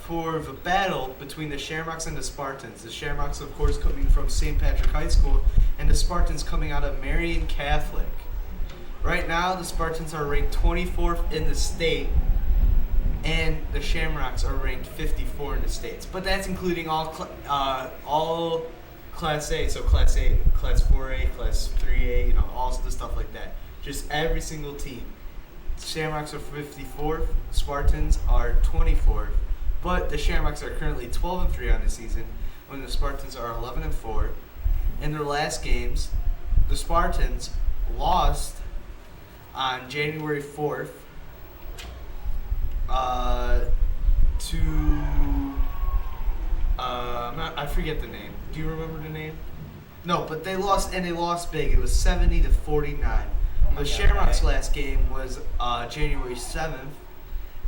for the battle between the Shamrocks and the Spartans. The Shamrocks, of course, coming from St. Patrick High School, and the Spartans coming out of Marian Catholic. Right now, the Spartans are ranked 24th in the state, and the Shamrocks are ranked 54 in the states. But that's including all Class A, so Class A, Class 4A, Class 3A, all the stuff like that. Just every single team. Shamrocks are 54th, Spartans are 24th, but the Shamrocks are currently 12-3 on the season, when the Spartans are 11-4. In their last games, the Spartans lost on January 4th to I forget the name. Do you remember the name? No, but they lost, and they lost big. It was 70-49. The Shamrocks' last game was January 7th.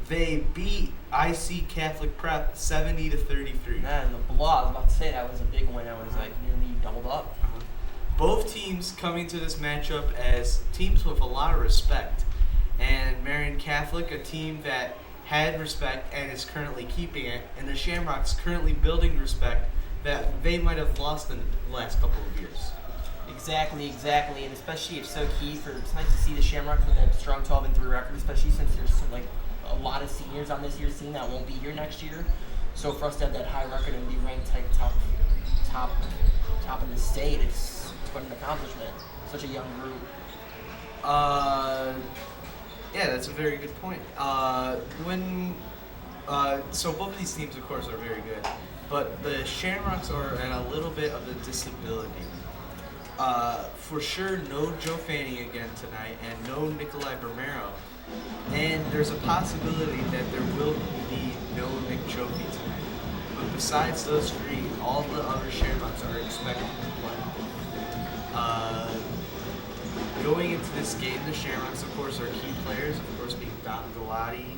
They beat IC Catholic Prep 70-33. Man, the blow. I was about to say that was a big win. That was like nearly doubled up. Both teams coming to this matchup as teams with a lot of respect. And Marian Catholic, a team that had respect and is currently keeping it, and the Shamrocks currently building respect that they might have lost in the last couple of years. Exactly, and especially it's so key for. It's nice to see the Shamrocks with that strong 12-3 record, especially since there's a lot of seniors on this year's team that won't be here next year. So for us to have that high record and be ranked top in the state, it's quite an accomplishment. Such a young group. Yeah, that's a very good point. So both of these teams, of course, are very good, but the Shamrocks are at a little bit of a disability. For sure, no Joe Fanning again tonight, and no Nikolai Bermero. And there's a possibility that there will be no Nick Chopi tonight. But besides those three, all the other Shamrocks are expected to play. Going into this game, the Shamrocks, of course, are key players, of course, being Don Galati,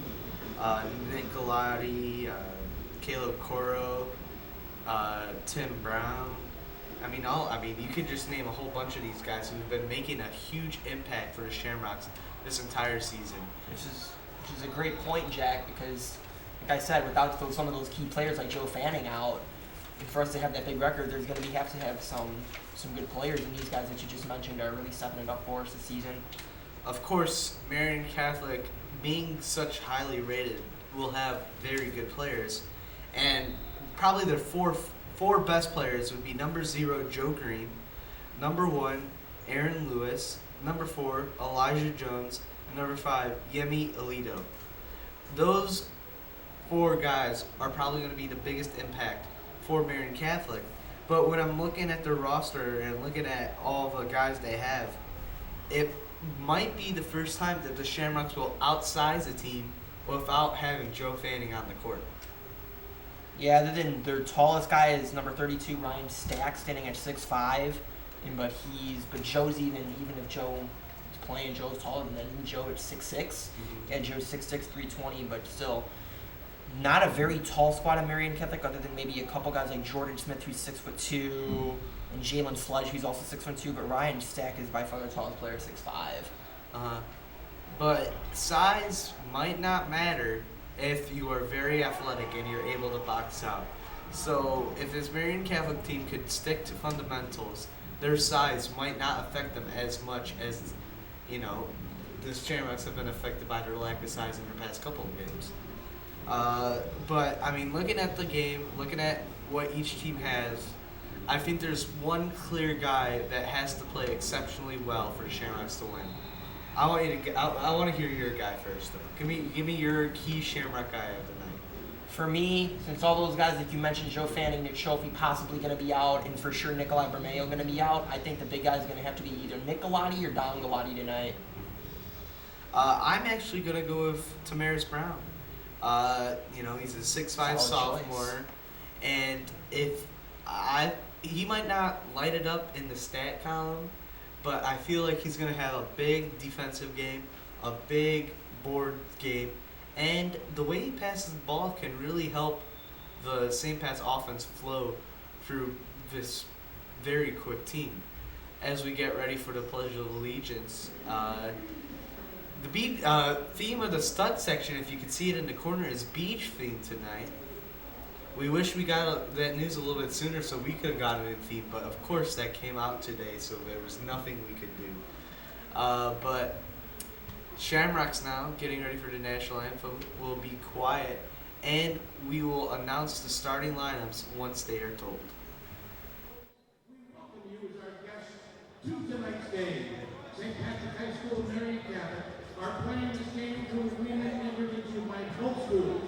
Nick Galati, Caleb Coro, Tim Brown. You could just name a whole bunch of these guys who've been making a huge impact for the Shamrocks this entire season. Which is a great point, Jack, because, like I said, without some of those key players like Joe Fanning out, and for us to have that big record, there's going to have to have some good players, and these guys that you just mentioned are really stepping it up for us this season. Of course, Marian Catholic, being such highly rated, will have very good players, and probably their four best players would be number 0, Joe Green, number 1, Aaron Lewis, number 4, Elijah Jones, and number 5, Yemi Alito. Those 4 guys are probably going to be the biggest impact for Marian Catholic. But when I'm looking at their roster and looking at all the guys they have, it might be the first time that the Shamrocks will outsize a team without having Joe Fanning on the court. Yeah, other than their tallest guy is number 32, Ryan Stack, standing at 6'5", but Joe's even if Joe is playing, Joe's taller than that. Even Joe at 6'6". Mm-hmm. Yeah, Joe's 6'6", 320, but still not a very tall squad in Marian Catholic, other than maybe a couple guys like Jordan Smith, who's 6'2", and Jalen Sludge, who's also 6'2", but Ryan Stack is by far the tallest player, 6'5". But size might not matter if you are very athletic and you're able to box out. So if this Marian Catholic team could stick to fundamentals, their size might not affect them as much as, the Shamrocks have been affected by their lack of size in their past couple of games. But looking at the game, looking at what each team has, I think there's one clear guy that has to play exceptionally well for the Shamrocks to win. I want to hear your guy first, though. Give me your key Shamrock guy of the night. For me, since all those guys that you mentioned, Joe Fanning, Nick Schofield possibly going to be out, and for sure Nikolai Bermeo going to be out, I think the big guy is going to have to be either Nick Galati or Don Galati tonight. I'm actually going to go with Tamaris Brown. He's a 6'5" sophomore, choice. And he might not light it up in the stat column, but I feel like he's going to have a big defensive game, a big board game, and the way he passes the ball can really help the St. Pat's offense flow through this very quick team. As we get ready for the Pledge of Allegiance, The theme of the stud section, if you can see it in the corner, is beach theme tonight. We wish we got that news a little bit sooner so we could have gotten it in theme, but of course that came out today, so there was nothing we could do. But Shamrocks now, getting ready for the national anthem, will be quiet, and we will announce the starting lineups once they are told. We welcome you as our guests to tonight's game. St. Patrick High School and Marian Catholic are playing this game to agreement entered into by both schools.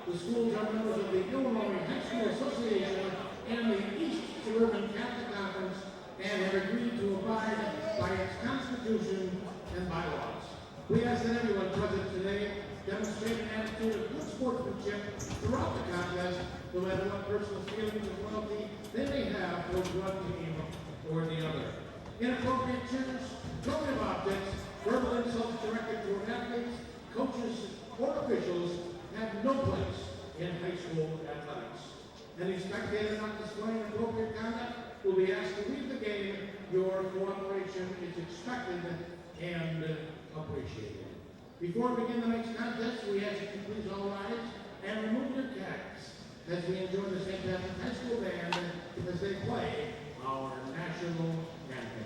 The schools are members of the Illinois High School Association and the East Suburban Catholic Conference and have agreed to abide by its constitution and bylaws. We ask that everyone present today demonstrate an attitude of good sportsmanship throughout the contest, no matter what personal feelings or loyalty they may have towards one team or the other. Inappropriate cheers, throwing of objects, verbal insults directed toward athletes, coaches, or officials have no place in high school athletics. Any spectator not displaying appropriate conduct will be asked to leave the game. Your cooperation is expected and appreciated. Before we begin tonight's contest, we ask that you please all rise and remove your caps as we enjoy the St. Patrick High School Band as they play our national anthem.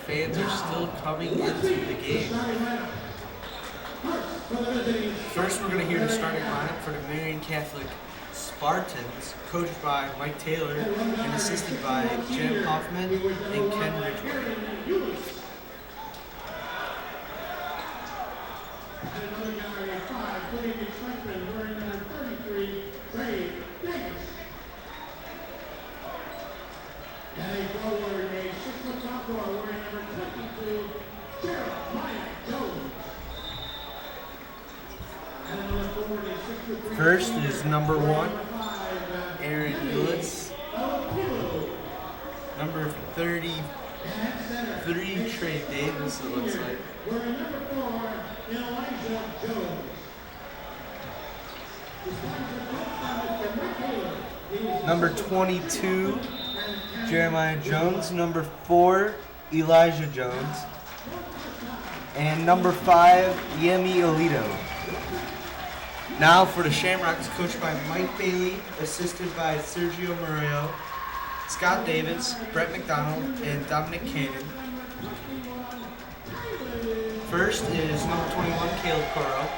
Fans are still coming into the game. First, we're going to hear the starting lineup for the Marian Catholic Spartans, coached by Mike Taylor and assisted by Jim Hoffman and Ken Ridgway. First is number 1, Aaron Lewis. Number 33, Trey Davis, it looks like. Number 22, Jeremiah Jones. Number 4, Elijah Jones. And number 5, Yemi Alito. Now for the Shamrocks, coached by Mike Bailey, assisted by Sergio Murillo, Scott Davis, Brett McDonald, and Dominic Cannon. First is number 21, Caleb Coro.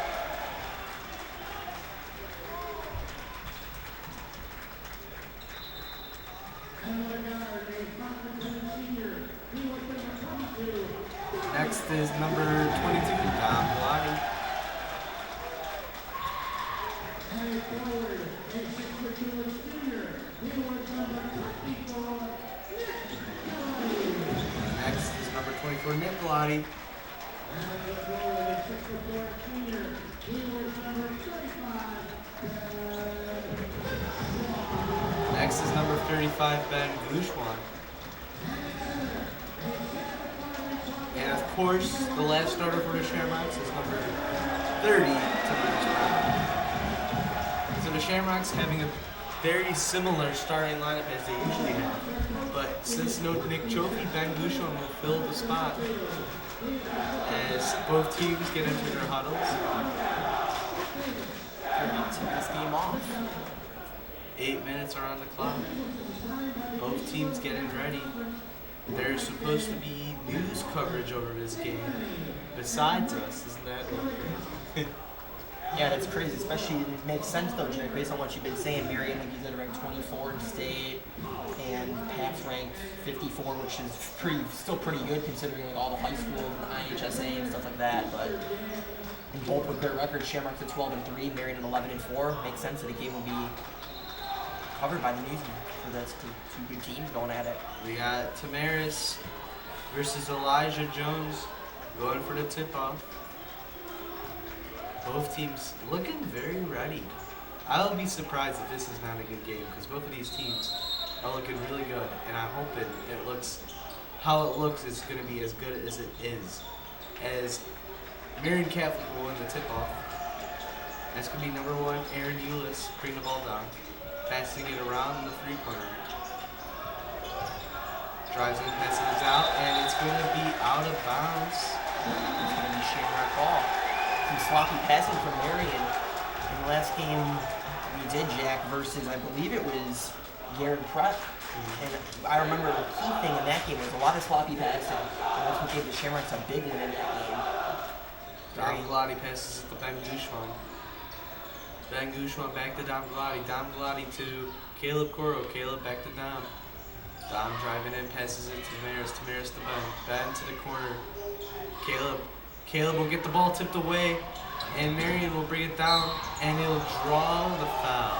Next is number 22, Tom Bellotti. Next is number 24, Nick Bellotti. Next is number 35, Ben Glushwan. And of course, the last starter for the Shamrocks is number 30, Tobias Brown. So the Shamrocks having a very similar starting lineup as they usually have. But since no Nick Chofi, Ben Glushwan will fill the spot as both teams get into their huddles. Tip this game off. 8 minutes are on the clock. Both teams getting ready. There's supposed to be news coverage over this game besides us. Isn't that crazy? Yeah, that's crazy. Especially, it makes sense though, Jack, based on what you've been saying. Marian, like you said, ranked 24 in state, and Pat's ranked 54, which is still pretty good considering like all the high schools and the IHSA and stuff like that. But and both with great records, Shamrocks at 12 and 3, Marian at 11 and 4. Makes sense that the game will be covered by the news for those two good teams going at it. We got Tamaris versus Elijah Jones going for the tip-off. Both teams looking very ready. I'll be surprised if this is not a good game because both of these teams are looking really good, and I'm hoping how it looks is going to be as good as it is. As Marian Catholic will win the tip-off. That's going to be number 1, Aaron Eulis, bring the ball down, passing it around the three-pointer. Drives in, passes it out, and it's going to be out of bounds. It's going to be Shamrock ball. Some sloppy passing from Marian. In the last game we did, Jack, versus I believe it was Garrett Prep. And I remember the key thing in that game was a lot of sloppy passing. And that's what gave the Shamrocks a big win in that game. Dom Gladi passes it to Ben Gouchon. Ben Gouchon back to Dom Gladi. Dom Gladi to Caleb Coro. Caleb back to Dom. Dom driving in, passes it to Tamaris. Tamaris to Ben. Ben to the corner. Caleb will get the ball tipped away, and Marian will bring it down, and he'll draw the foul.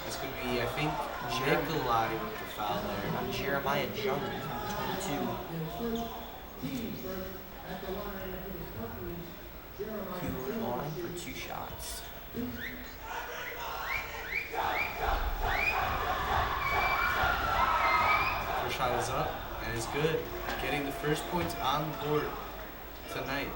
It's going to be, I think, Nicolati with the foul there. On Jeremiah Jones, number 22. He was on for 2 shots. First shot is up, and it's good. Getting the first points on the board tonight.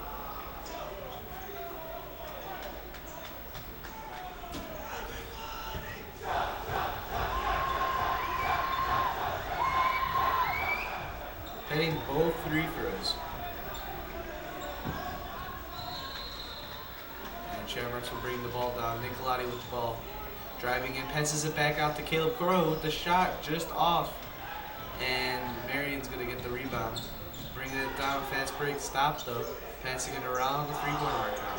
Hitting both free throws. And Shamrocks will bring the ball down. Nicolati with the ball. Driving in, passes it back out to Caleb Coro with the shot just off. And Marian's going to get the rebound. Bringing it down, fast break, stop though. Passing it around the three-point arc now.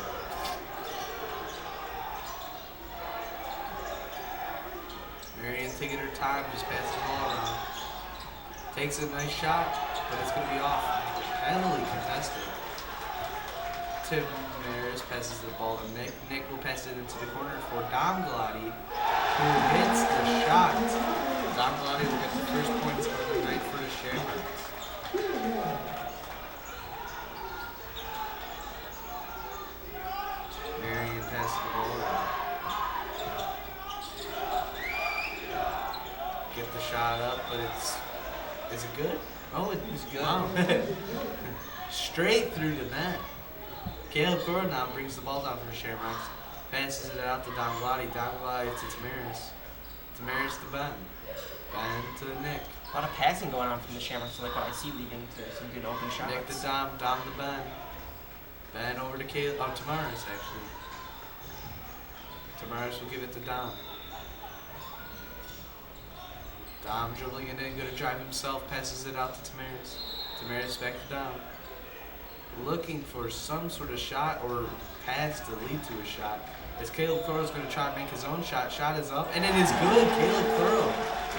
Marian taking her time, just passing the ball around. Takes a nice shot, but it's going to be off. Heavily contested. Tamaris passes the ball to Nick. Nick will pass it into the corner for Dom Gladi, who hits the shot. Dom Gladi will get the first points of the night for the Shamrocks. Marian passes the ball around. Get the shot up, but is it good? Oh, it was good. Wow. Straight through the net. Caleb Coro now brings the ball down for the Shamrocks. Passes it out to Dom Gladi. Dom Gladi to Tamaris. Tamaris to Ben. Ben to Nick. A lot of passing going on from the Shamrocks, so like what I see leading to some good open shots. Nick to Dom. Dom to Ben. Ben over to Caleb. Oh, Tamaris actually. Tamaris will give it to Dom. Dom dribbling it in, going to drive himself, passes it out to Tamaris. Tamaris back to Dom. Looking for some sort of shot or pass to lead to a shot. As Caleb Coro is going to try and make his own shot. Shot is up, and it is good. Caleb Coro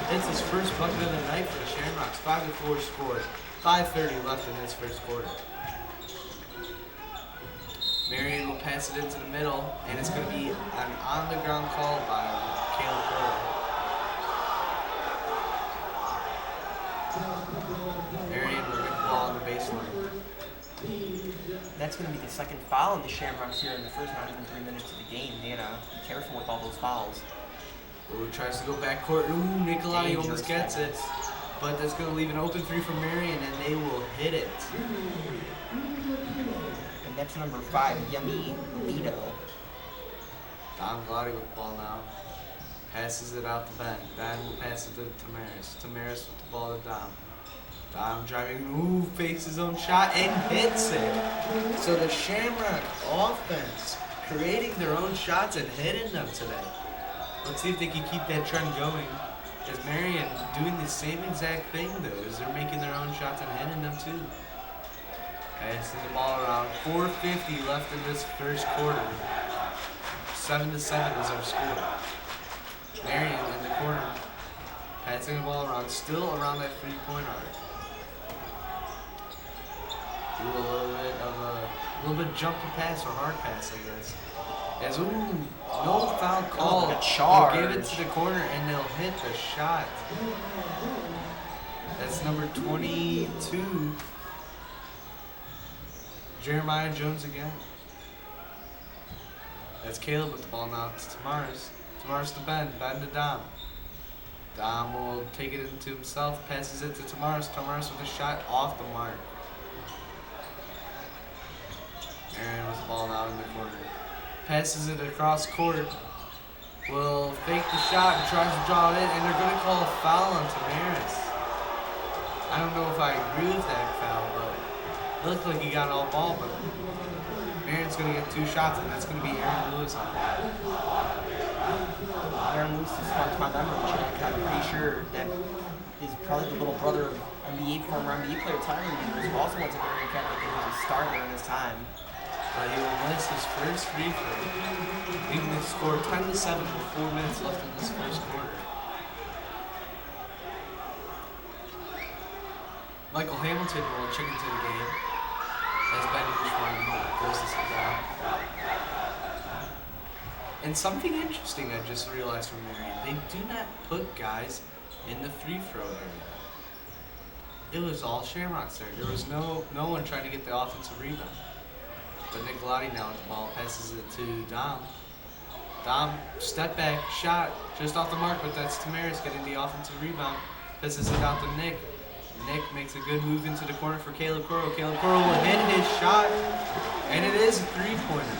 hits his first bucket of the night for the Shamrocks. 5-4 score. 5:30 left in this first quarter. Marian will pass it into the middle, and it's going to be an on-the-ground call by Caleb Coro. Marian will get the ball on the baseline. That's going to be the second foul in the Shamrocks here in the first not even 3 minutes of the game. They gotta be careful with all those fouls. Ooh, tries to go back court. Ooh, Nicolati Dangerous almost gets it. But that's going to leave an open three for Marian, and they will hit it. And that's number 5, Yemi Vito. Dom Gladi with the ball now. Passes it out to Ben. Ben will pass it to Tamaris. Tamaris with the ball to Dom. Dom driving, ooh, fakes his own shot and hits it. So the Shamrock offense creating their own shots and hitting them today. Let's see if they can keep that trend going. As Marian doing the same exact thing though, as they're making their own shots and hitting them too. Passing the ball around. 4:50 left in this first quarter. 7-7 is our score. Marian in the corner. Passing the ball around, still around that 3-point arc. Do a little bit jumpy pass or hard pass, I guess. As no foul call. Like a charge. They'll give it to the corner and they'll hit the shot. That's number 22. Jeremiah Jones again. That's Caleb with the ball now. It's Tamaris. Tamaris to Ben. Ben to Dom. Dom will take it into himself. Passes it to Tamaris. Tamaris with a shot off the mark. Marian with the ball now in the corner. Passes it across court. Will fake the shot and tries to draw it in. And they're going to call a foul on Tamaris. I don't know if I agree with that foul, but it looked like he got all ball, but Marian's going to get 2 shots, and that's going to be Aaron Lewis on that. Aaron Lewis is sparked my memory check. I'm pretty sure that is probably the little brother of former NBA player Tyler Lewis, who also went to Marian Catholic and was a starter in his time. But he will miss his first free throw. Leaving the score 10-7 with 4 minutes left in this first quarter. Michael Hamilton will check into the game as Ben Bushman goes to sit down. And something interesting I just realized from Marian, they do not put guys in the free throw area. It was all Shamrocks there. There was no one trying to get the offensive rebound. But Nicolati now with the ball passes it to Dom. Dom, step back, shot, just off the mark, but that's Tamaris getting the offensive rebound. Passes it out to Nick. Nick makes a good move into the corner for Caleb Coro. Caleb Coro will hit his shot, and it is a 3-pointer.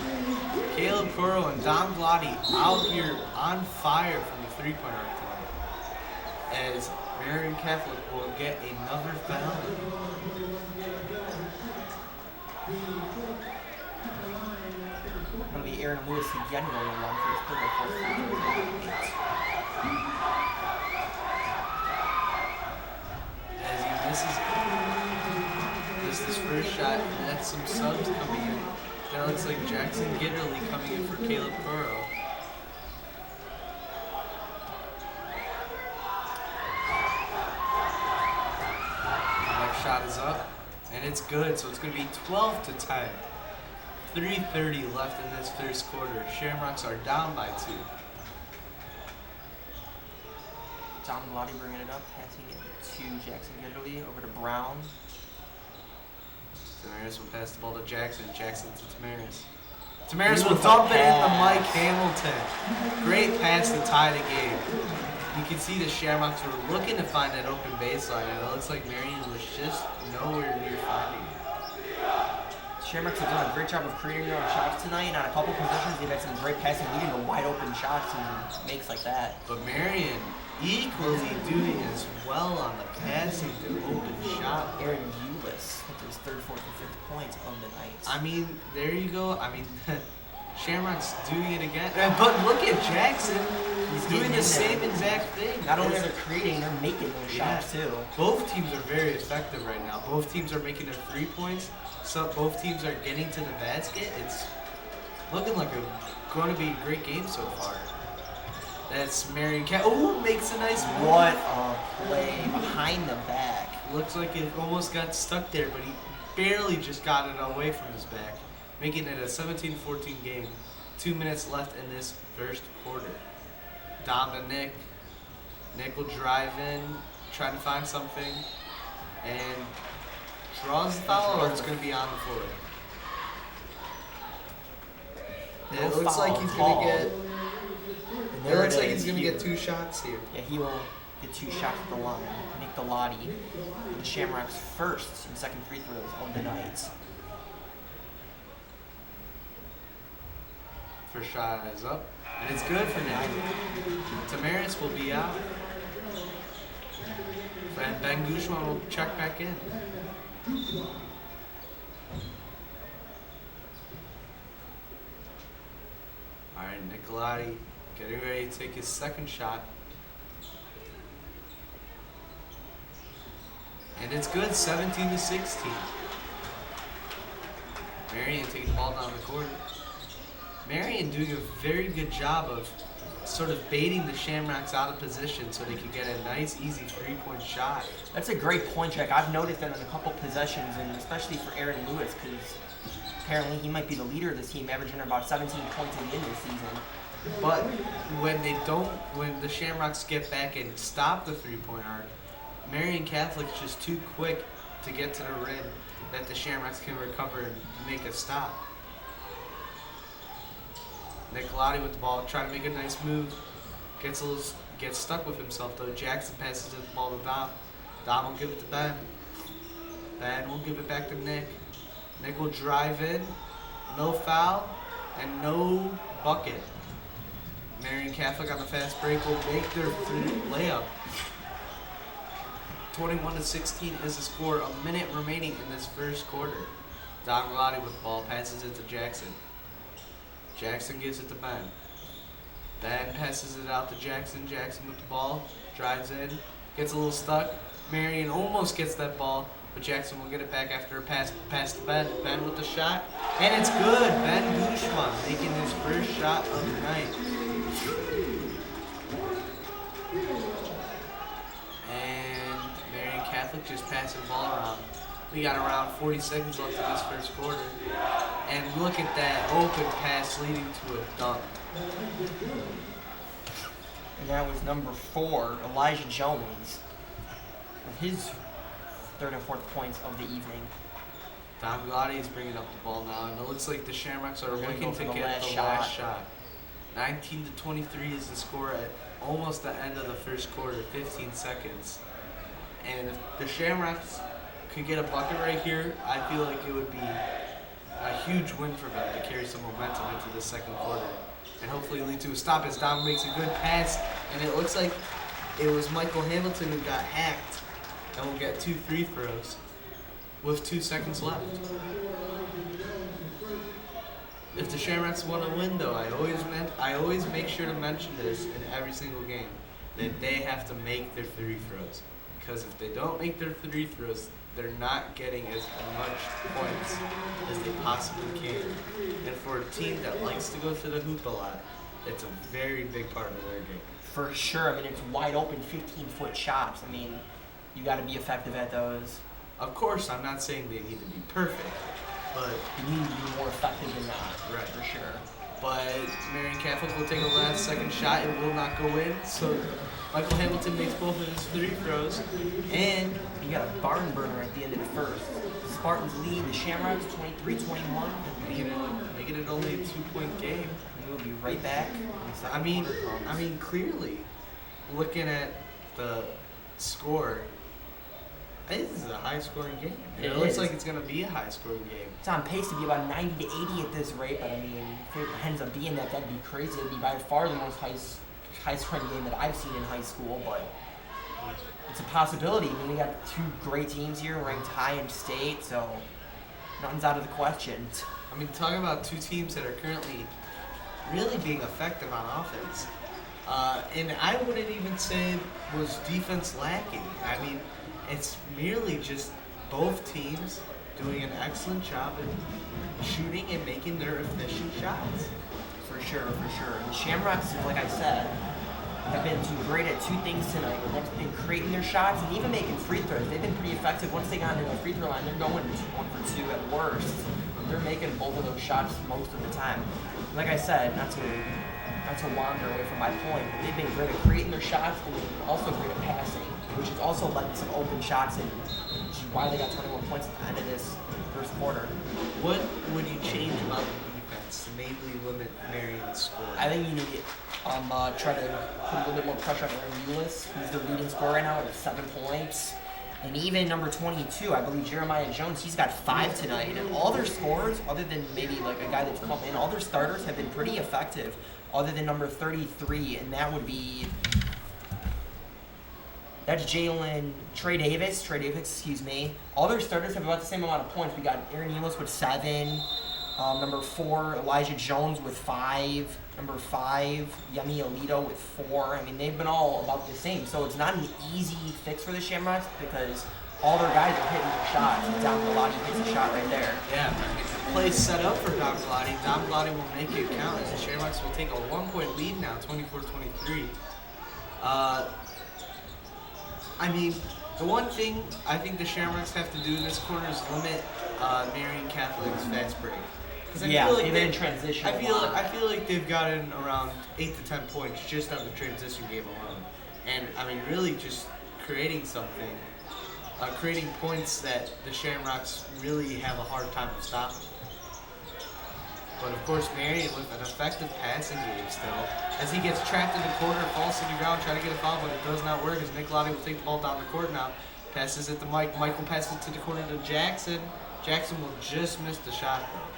Caleb Coro and Dom Glotty out here on fire from the 3-point arc tonight. As Marian Catholic will get another foul. Going to be Aaron Lewis again going along for his third. As he misses it. This is his first shot, and that's some subs coming in. That looks like Jackson Gitterly coming in for Caleb Burrow. Next shot is up, and it's good, so it's going to be 12-10. 3:30 left in this first quarter. Shamrocks are down by 2. Dom Glotty bringing it up, passing it to Jackson Gitterly, over to Brown. Tamaris will pass the ball to Jackson. Jackson to Tamaris. Tamaris will dump it into Mike Hamilton. Great pass to tie the game. You can see the Shamrocks were looking to find that open baseline, and it looks like Marian was just nowhere near finding it. Shamrocks have done a great job of creating their own shots tonight, and on a couple possessions they've had some great passing, leading to wide open shots and makes like that. But Marian equally doing as well on the passing to open shot. Aaron Eulis with his 3rd, 4th, and 5th points of the night. I mean, there you go. I mean, Shamrock's doing it again. But look at Jackson. He's doing the same exact thing. Not only are they creating, they're making those shots too. Both teams are very effective right now. Both teams are making their 3 points. So both teams are getting to the basket. It's looking like going to be a great game so far. That's Marian Cat. Oh, makes a nice move. What a play behind the back. Looks like it almost got stuck there, but he barely just got it away from his back, making it a 17-14 game. 2 minutes left in this first quarter. Dom to Nick. Nick will drive in, trying to find something, and draws the foul, or it's going to be on the floor. It looks like he's going to get. It looks like he's going to get 2 shots here. Yeah, he will get 2 shots at the line. Nick Galati, the Shamrocks' first and second free throws of the night. First shot is up, and it's good for Nick. Tamaris will be out. And Ben Gouchon will check back in. All right, Nicolati getting ready to take his second shot. And it's good, 17-16. Marian taking the ball down the court. Marian doing a very good job of sort of baiting the Shamrocks out of position so they could get a nice, easy three-point shot. That's a great point, Jack. I've noticed that in a couple possessions, and especially for Aaron Lewis, because apparently he might be the leader of this team, averaging about 17 points in the end this season. But when the Shamrocks get back and stop the three-point arc, Marian Catholic's just too quick to get to the rim that the Shamrocks can recover and make a stop. Nicolati with the ball, trying to make a nice move. Gets stuck with himself though. Jackson passes the ball to Dom. Dom will give it to Ben. Ben will give it back to Nick. Nick will drive in. No foul and no bucket. Marian Catholic on the fast break will make their layup. 21-16 is the score. A minute remaining in this first quarter. Don Galati with the ball, passes it to Jackson. Jackson gives it to Ben. Ben passes it out to Jackson. Jackson with the ball, drives in, gets a little stuck. Marian almost gets that ball, but Jackson will get it back after a pass to Ben. Ben with the shot, and it's good. Ben Gouchon making his first shot of the night. Just passing the ball around. We got around 40 seconds left in this first quarter. And look at that open pass leading to a dunk. And that was number 4, Elijah Jones, with his third and fourth points of the evening. Tom Galati is bringing up the ball now, and it looks like the Shamrocks are looking to get the last shot. 19-23 is the score at almost the end of the first quarter, 15 seconds. And if the Shamrocks could get a bucket right here, I feel like it would be a huge win for them to carry some momentum into the second quarter. And hopefully lead to a stop as Dom makes a good pass. And it looks like it was Michael Hamilton who got hacked and will get 2 free throws with 2 seconds left. If the Shamrocks want to win, though, I always make sure to mention this in every single game, that they have to make their 3 throws. Because if they don't make their 3 throws, they're not getting as much points as they possibly can. And for a team that likes to go to the hoop a lot, it's a very big part of their game. For sure. I mean, it's wide open 15-foot shots. I mean, you got to be effective at those. Of course, I'm not saying they need to be perfect, but you need to be more effective than that. Right. For sure. But Marian Catholic will take a last second shot. It will not go in. So Michael Hamilton makes both of his 3 throws. And you got a barn burner at the end of the first. Spartans lead the Shamrocks 23-21. Making it only a 2-point game. And we'll be right back. I mean, clearly, looking at the score, this is a high-scoring game. It looks like it's going to be a high-scoring game. It's on pace to be about 90-80 at this rate, but I mean, if it ends up being that, that'd be crazy. It'd be by far the most high-scoring game that I've seen in high school, but it's a possibility. I mean, we got 2 great teams here, ranked high in state, so nothing's out of the question. I mean, talking about 2 teams that are currently really being effective on offense. And I wouldn't even say was defense lacking. I mean, it's merely just both teams doing an excellent job at shooting and making their efficient shots. For sure. And the Shamrocks, like I said, have been too great at 2 things tonight. They've been creating their shots and even making free throws. They've been pretty effective. Once they got into the free throw line, they're going 1 for 2 at worst. They're making both of those shots most of the time. Like I said, not to wander away from my point, but they've been great at creating their shots and also great at passing, which has also led to some open shots, and which is why they got 21 points at the end of this first quarter. What would you change about the defense to maybe limit Marian's score? I think you need to try to put a little bit more pressure on Aaron Lewis, who's the leading scorer right now with 7 points. And even number 22, I believe Jeremiah Jones, he's got 5 tonight. And all their scorers, other than maybe like a guy that's come in, all their starters have been pretty effective, other than number 33, and that would be That's Trey Davis, excuse me. All their starters have about the same amount of points. We got Aaron Enos with 7. Number 4, Elijah Jones with 5. Number 5, Yemi Alito with 4. I mean, they've been all about the same. So it's not an easy fix for the Shamrocks because all their guys are hitting their shots. And Dom Galati hits a shot right there. Yeah, the play's set up for Dom Galati. Dom Galati will make it count as the Shamrocks will take a 1-point lead now, 24-23. I mean, the one thing I think the Shamrocks have to do in this quarter is limit Marian Catholic's fast break. Yeah, like they've been in transition. I feel like they've gotten around 8 to 10 points just on the transition game alone, and I mean, really just creating something, creating points that the Shamrocks really have a hard time of stopping. But of course, Marian with an effective passing game still, as he gets trapped in the corner, falls to the ground, trying to get a foul, but it does not work. As Nicolati will take the ball down the court now, passes it to Mike. Mike will pass it to the corner to Jackson. Jackson will just miss the shot though.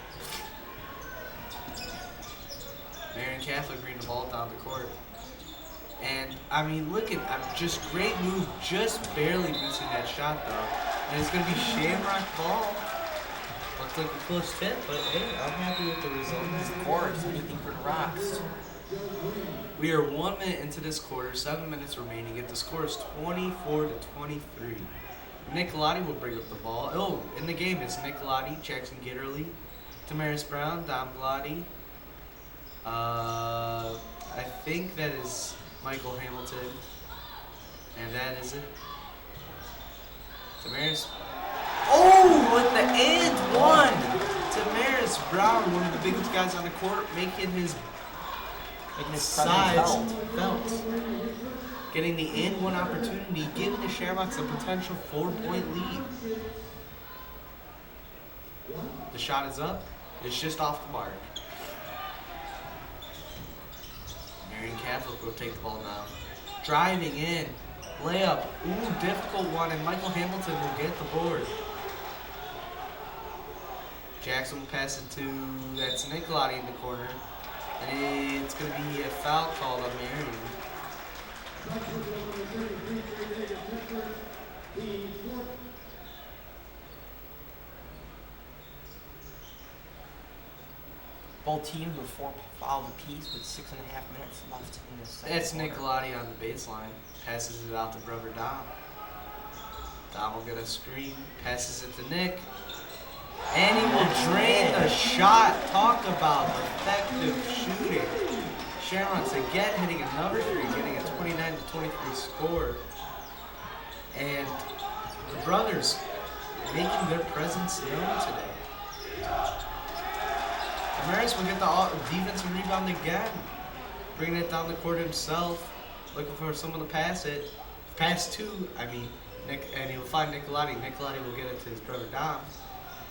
Marian Catholic bringing the ball down the court. And, I mean, look at just great move, just barely missing that shot, though. And it's going to be Shamrock ball. Looks like a close tip, but hey, I'm happy with the results. Of course, anything for the Rocks. We are 1 minute into this quarter, 7 minutes remaining. If the score is 24-23. Nicolati will bring up the ball. Oh, in the game it's Nicolati, Jackson Gitterly, Tamaris Brown, Dom Galati. I think that is Michael Hamilton, and that is it. Tamaris. Oh, with the and one! Tamaris Brown, one of the biggest guys on the court, making his size felt. Getting the and one opportunity, giving the Shamrocks a potential 4-point lead. The shot is up. It's just off the mark. Marian Catholic will take the ball now. Driving in. Layup. Ooh, difficult one. And Michael Hamilton will get the board. Jackson will pass it to, that's Nicolati in the corner. And it's going to be a foul called on Marian. Both teams with 4 fouls apiece with 6.5 minutes left in this second That's quarter. Nicolati on the baseline. Passes it out to brother Dom. Dom will get a screen. Passes it to Nick. And he will drain the shot. Talk about effective shooting. Shamrocks again hitting another 3, getting a 29-23 score. And the brothers making their presence known today. Maris will get the defensive rebound again. Bringing it down the court himself. Looking for someone to pass it. Pass to, Nick, and he'll find Nicolati. Nicolati will get it to his brother Dom.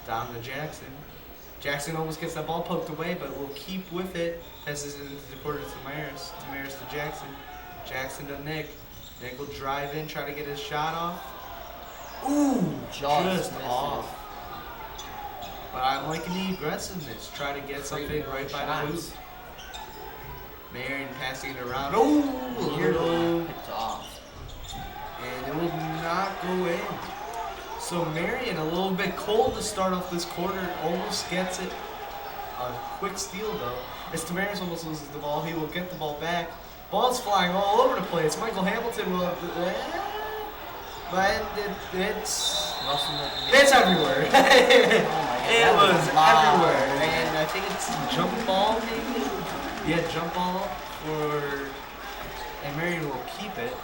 Dom to Jackson. Jackson almost gets that ball poked away, but will keep with it. Passes it into the court to Tamaris. Tamaris to Jackson. Jackson to Nick. Nick will drive in, try to get his shot off. Ooh, just off. But I'm liking the aggressiveness. Try to get something right by the hoop. Marian passing it around. Oh, little picked off. And it will not go in. So Marian, a little bit cold to start off this quarter, almost gets it. A quick steal though. As Tamaris almost loses the ball, he will get the ball back. Ball's flying all over the place. Michael Hamilton will, but it's everywhere. It was everywhere, and I think it's jump ball maybe. Yeah, jump ball for, and Marian will keep it.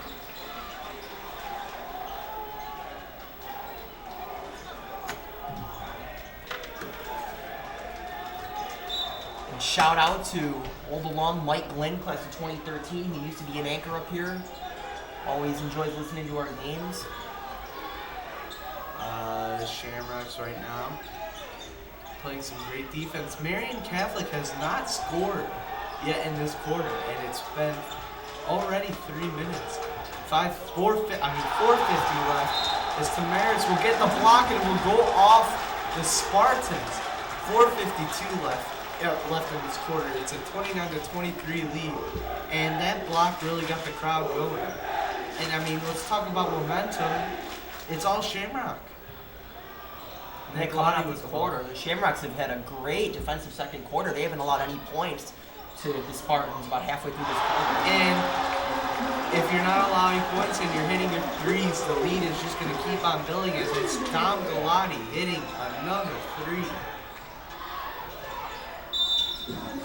Shout out to old alum Mike Glenn, class of 2013. He used to be an anchor up here. Always enjoys listening to our games. Shamrocks right now playing some great defense. Marian Catholic has not scored yet in this quarter, and it's been already 3 minutes. 4:50 left. As Tamaris will get the block and it will go off the Spartans. 4:52 left in this quarter. It's a 29-23 lead, and that block really got the crowd going. And I mean, let's talk about momentum. It's all Shamrock. They come out of this quarter. The Shamrocks have had a great defensive second quarter. They haven't allowed any points to the Spartans about halfway through this quarter. And if you're not allowing points and you're hitting your threes, the lead is just going to keep on building as it's Dom Galati hitting another three.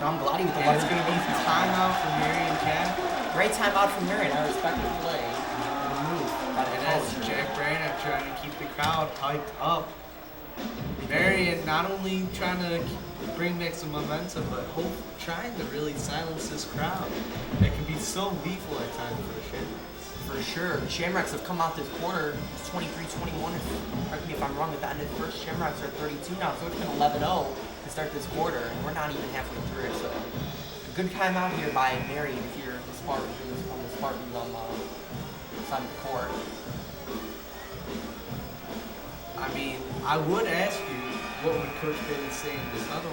Dom Galati with the And it's going to be timeout for Marian Cat. Great timeout from Marian. I respect the play. The move. And that's Jack Branagh trying to keep the crowd hyped up. Marian not only trying to bring back some momentum, but trying to really silence this crowd. It can be so lethal at times for the Shamrocks. For sure. The Shamrocks have come out this quarter. It's 23-21. Correct me if I'm wrong with that. And the first Shamrocks are 32 now, so it's been 11-0 to start this quarter, and we're not even halfway through it. So a good timeout here by Marian if you're the Spartans on the side of the court. I mean, I would ask you, what would Coach Bailey say in this huddle?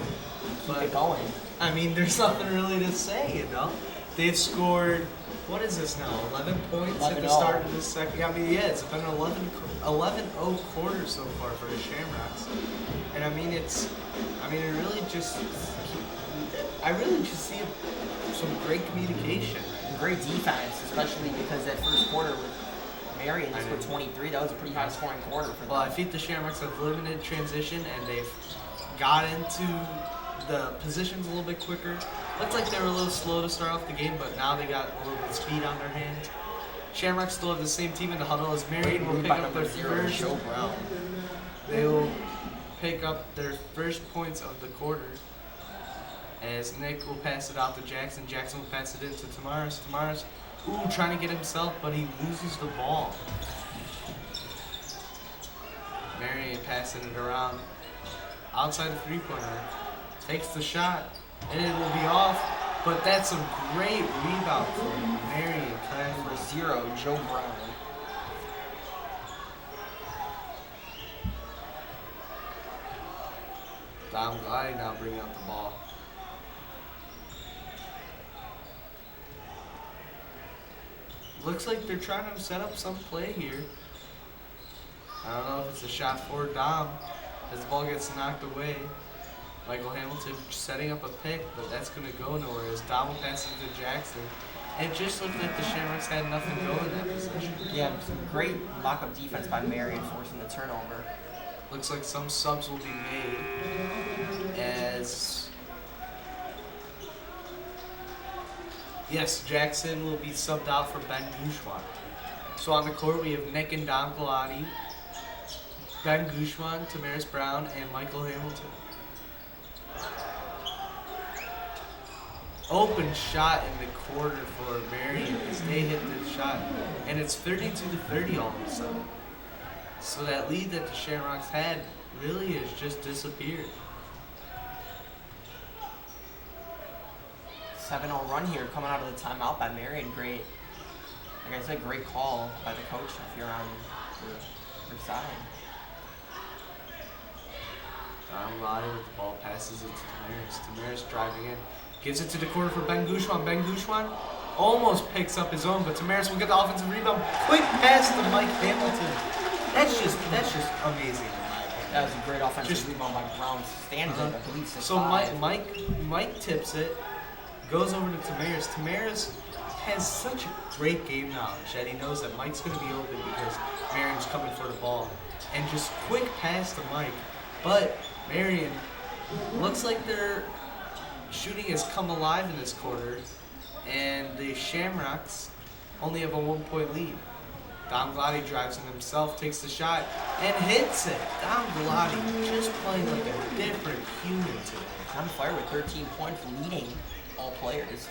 Keep it going. I mean, there's nothing really to say, you know? They've scored, what is this now, 11 points at the start of this second? I mean, yeah, it's been 11-0 quarter so far for the Shamrocks. And I mean, it really just, I really just see some great communication. Great defense, especially because that first quarter with Marian just put 23. That was a pretty high scoring quarter for them. Well, I think the Shamrocks have limited transition and they've got into the positions a little bit quicker. Looked like they were a little slow to start off the game, but now they got a little bit of speed on their hands. Shamrocks still have the same team in the huddle as Marian will pick up their first. Joe Brown. They will pick up their first points of the quarter as Nick will pass it out to Jackson. Jackson will pass it into Tamaris. Tamaris, trying to get himself, but he loses the ball. Marian passing it around outside the three-pointer. Takes the shot, and it will be off. But that's a great rebound for Marian. For 0, Joe Brown. Dom Glide now bringing up the ball. Looks like they're trying to set up some play here. I don't know if it's a shot for Dom as the ball gets knocked away. Michael Hamilton setting up a pick, but that's going to go nowhere as Dom will pass it to Jackson. And it just looked like the Shamrocks had nothing going in that position. Yeah, some great lock-up defense by Marian forcing the turnover. Looks like some subs will be made as... Yes, Jackson will be subbed out for Ben Gouchouin. So on the court we have Nick and Dom Galati, Ben Gouchouin, Tamaris Brown, and Michael Hamilton. Open shot in the quarter for Marian as they hit the shot. And it's 32-30 all of a sudden. So that lead that the Shamrocks had really has just disappeared. 7-0 run here coming out of the timeout by Marian. Great, like I said, great call by the coach if you're on their side. Dom Galati with the ball passes it to Tamaris. Tamaris driving in. Gives it to the corner for Ben Gouchouin. Ben Gouchouin almost picks up his own, but Tamaris will get the offensive rebound. Quick pass to Mike Hamilton. That's just amazing in my opinion. That was a great offensive rebound by Brown. Stands I believe, 6'5". So Mike tips it, goes over to Tamaris. Tamaris has such a great game knowledge that he knows that Mike's going to be open because Marian's coming for the ball. And just quick pass to Mike. But Marian looks like their shooting has come alive in this quarter, and the Shamrocks only have a 1-point lead. Dom Galati drives in himself, takes the shot, and hits it. Dom Galati just playing like a different human today. On fire with 13 points, leading all players.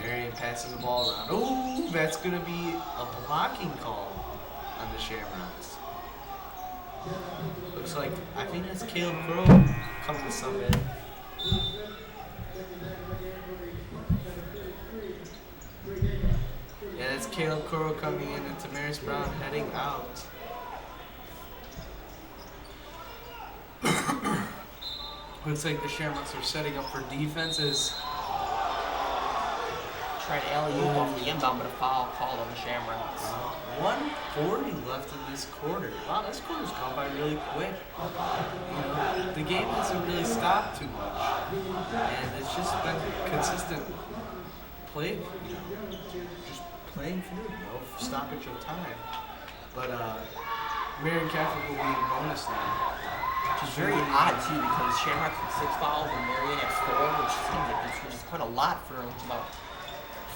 Marian passing the ball around. Ooh, that's going to be a blocking call on the Shamrocks. Looks like, I think that's Caleb Crow coming to sub in. Yeah, that's Caleb Crow coming in and Tamaris Brown heading out. Looks like the Shamrocks are setting up for defense as try an alley-oop off the inbound, but a foul called on the Shamrocks. 1:40 left in this quarter. Wow, this quarter's gone by really quick. The game hasn't really stopped too much, and it's just been consistent play. Just playing through, stoppage of time. But Marian Catholic will be in bonus now. Which is very odd too, because Shamrocks with 6 fouls and Marian has 4, which seems like which is quite a lot for about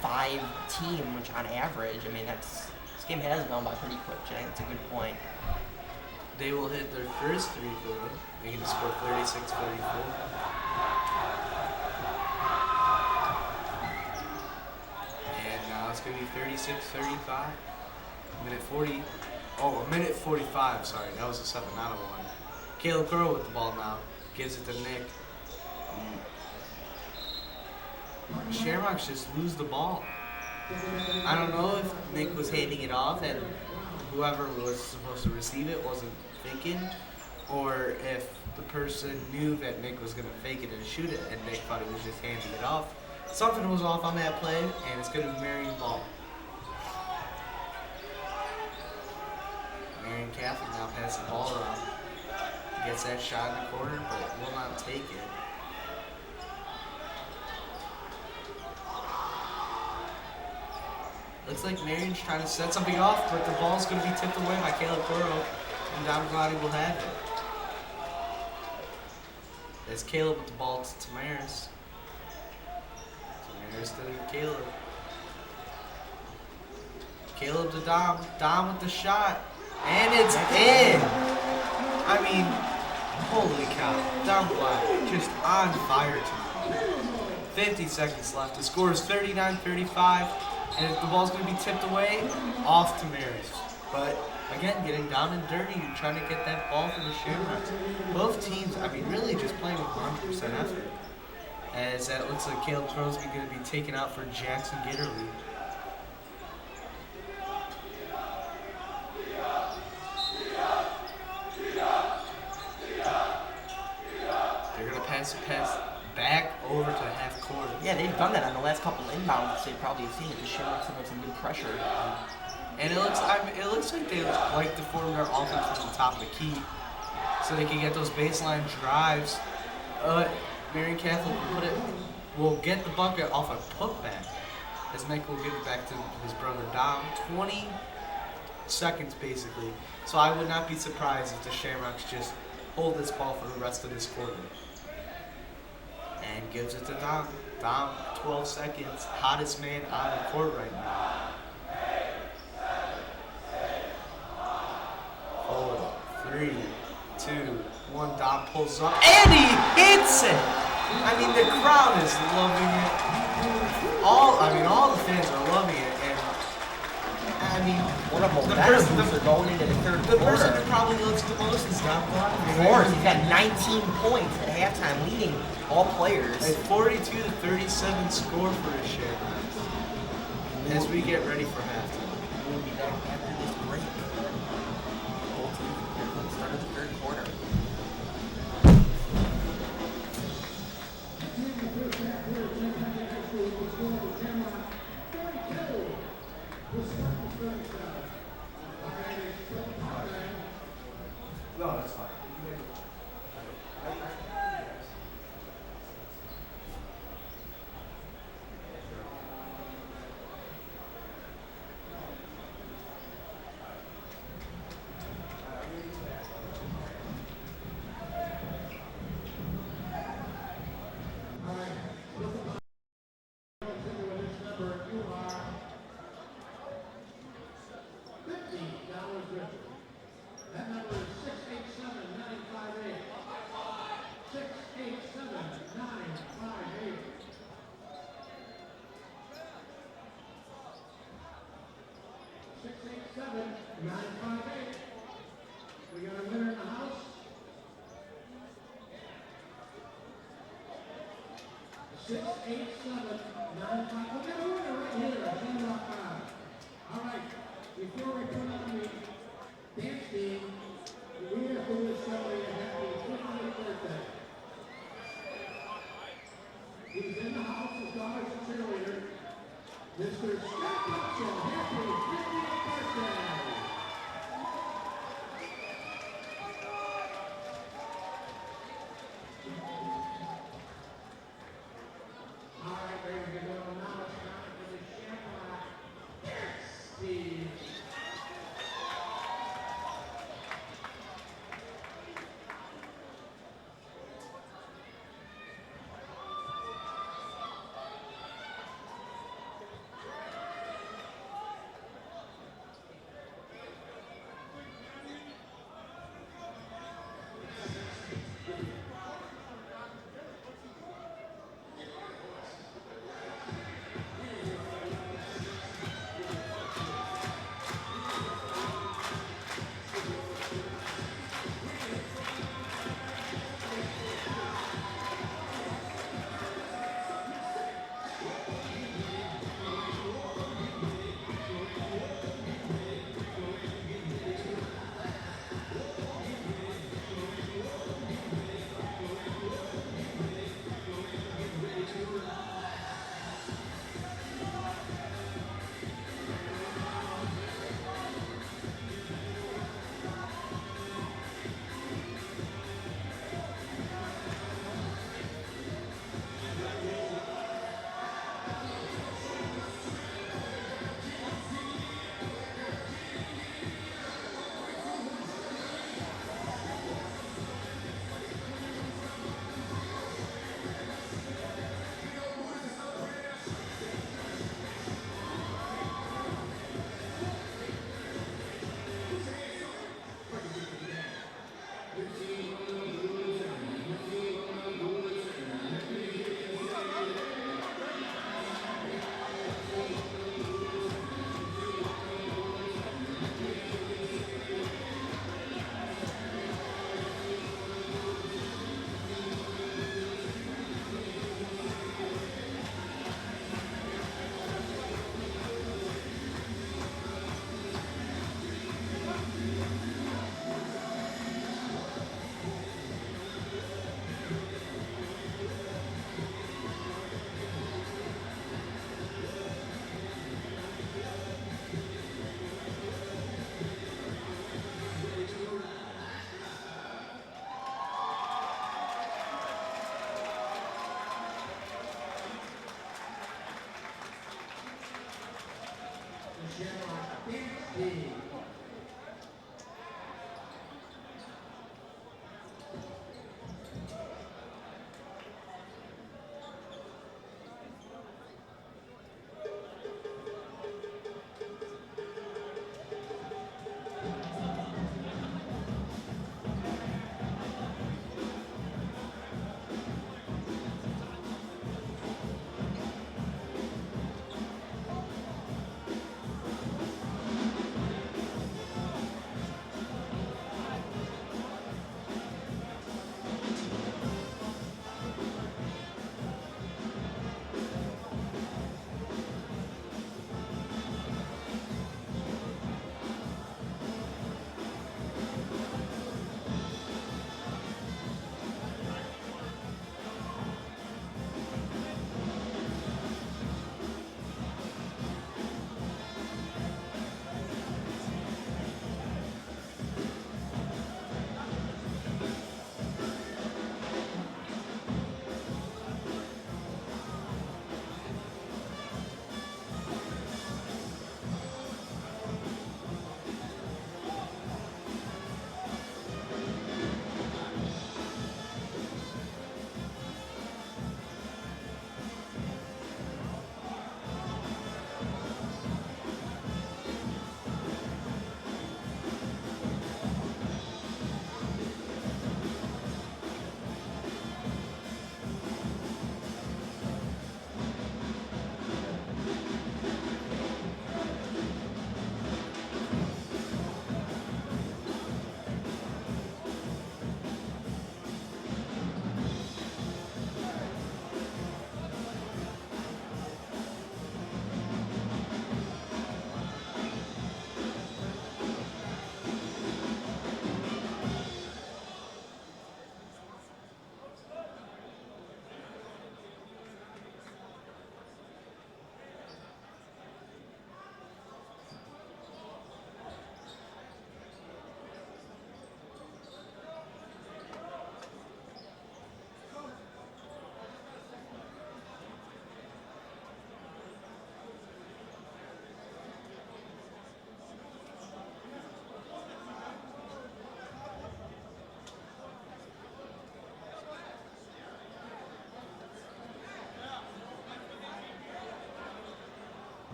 5 team, which on average, I mean this game has gone by pretty quick. I think that's a good point. They will hit their first free throw. They can score 36-34. And now it's going to be 36-35. Minute 40. Oh, a minute 45. Sorry, that was a 7, not a 1. Caleb Curl with the ball now. Gives it to Nick. Shamrocks just lose the ball. I don't know if Nick was handing it off and whoever was supposed to receive it wasn't thinking, or if the person knew that Nick was going to fake it and shoot it and Nick thought he was just handing it off. Something was off on that play, and it's going to be Marian ball. Marian Catholic now passing the ball around. Gets that shot in the corner, but will not take it. Looks like Marian's trying to set something off, but the ball's going to be tipped away by Caleb Burrow, and Damgladi will have it. That's Caleb with the ball to Tamaris. Tamaris to Caleb. Caleb to Dom. Dom with the shot. And it's in! I mean, holy cow. Damgladi just on fire tonight. 50 seconds left. The score is 39-35. And if the ball's going to be tipped away, off to Maris. But again, getting down and dirty and trying to get that ball from the Shamrocks. Both teams, I mean, really just playing with 100% effort. As that looks like Caleb Crosby going to be taken out for Jackson Gitterly. They're going to pass back over to half court. Yeah, they've done that on the last couple inbounds. They probably have seen it. The Shamrocks have had some good pressure. And it looks like they like to form their offense from the top of the key, so they can get those baseline drives. Marian Catholic will get the bucket off a putback, as Nick will give it back to his brother Dom. 20 seconds basically. So I would not be surprised if the Shamrocks just hold this ball for the rest of this quarter. And gives it to Dom. Dom, 12 seconds, hottest man on the court right now. 4, 3, 2, 1. Dom pulls up, and he hits it. I mean, the crowd is loving it. All the fans are loving it, and I mean, what a momentum booster going into the third quarter. The person who probably looks the most is Dom Gladi. Of course, he's got 19 points at halftime, leading all players. A 42-37 score for the Shamrocks as we get ready for halftime. We'll be back after this break. Both teams prepare for the start of the third quarter. No, that's fine. That number is 687-958. 687-958. 687-958. We got a winner in the house. 687-958. We got a winner right here at Shamrock High. All right. Before we put on the dance team, we have to wish somebody a happy 50th birthday. He's in the house, his daughter's a cheerleader. team.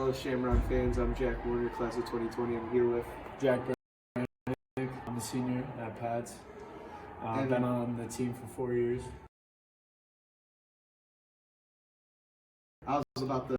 fellow Shamrock fans. I'm Jack Warner, class of 2020. I'm here with Jack Brennick. I'm a senior at Pats. I've been on the team for 4 years. I was about the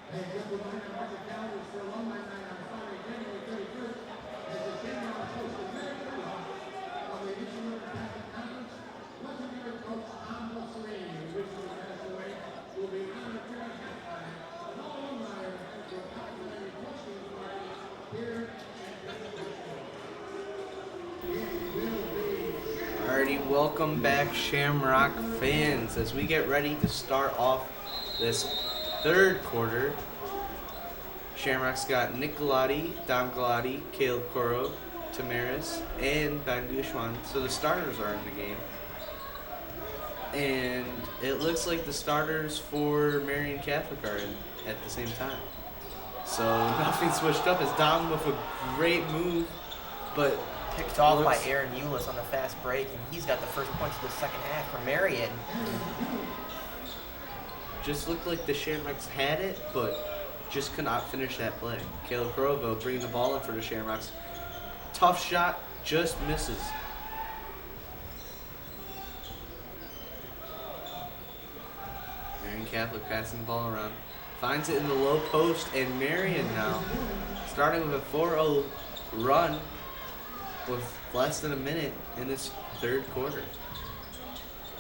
Hey, just a reminder, mark your calendars for Alumni Night on Friday, January 31st, as the Shamrocks host the very first of the Eastern Catholic Conference. Legendary coach Tom Serene, who recently passed away, will be honored during halftime. And all alumni are for a complimentary coaching party here at the Alrighty, welcome back, Shamrock fans, as we get ready to start off this third quarter. Shamrock's got Nick Galati, Dom Galati, Caleb Coro, Tamaris, and Ben Gouchman. So the starters are in the game. And it looks like the starters for Marian Catholic are in at the same time. So nothing switched up as Dom with a great move, but Picked off by Aaron Eulis on the fast break, and he's got the first punch of the second half for Marian. just looked like the Shamrocks had it, but just could not finish that play. Caleb Corriveau bringing the ball in for the Shamrocks. Tough shot, just misses. Marian Catholic passing the ball around. Finds it in the low post, and Marian now starting with a 4-0 run with less than a minute in this third quarter.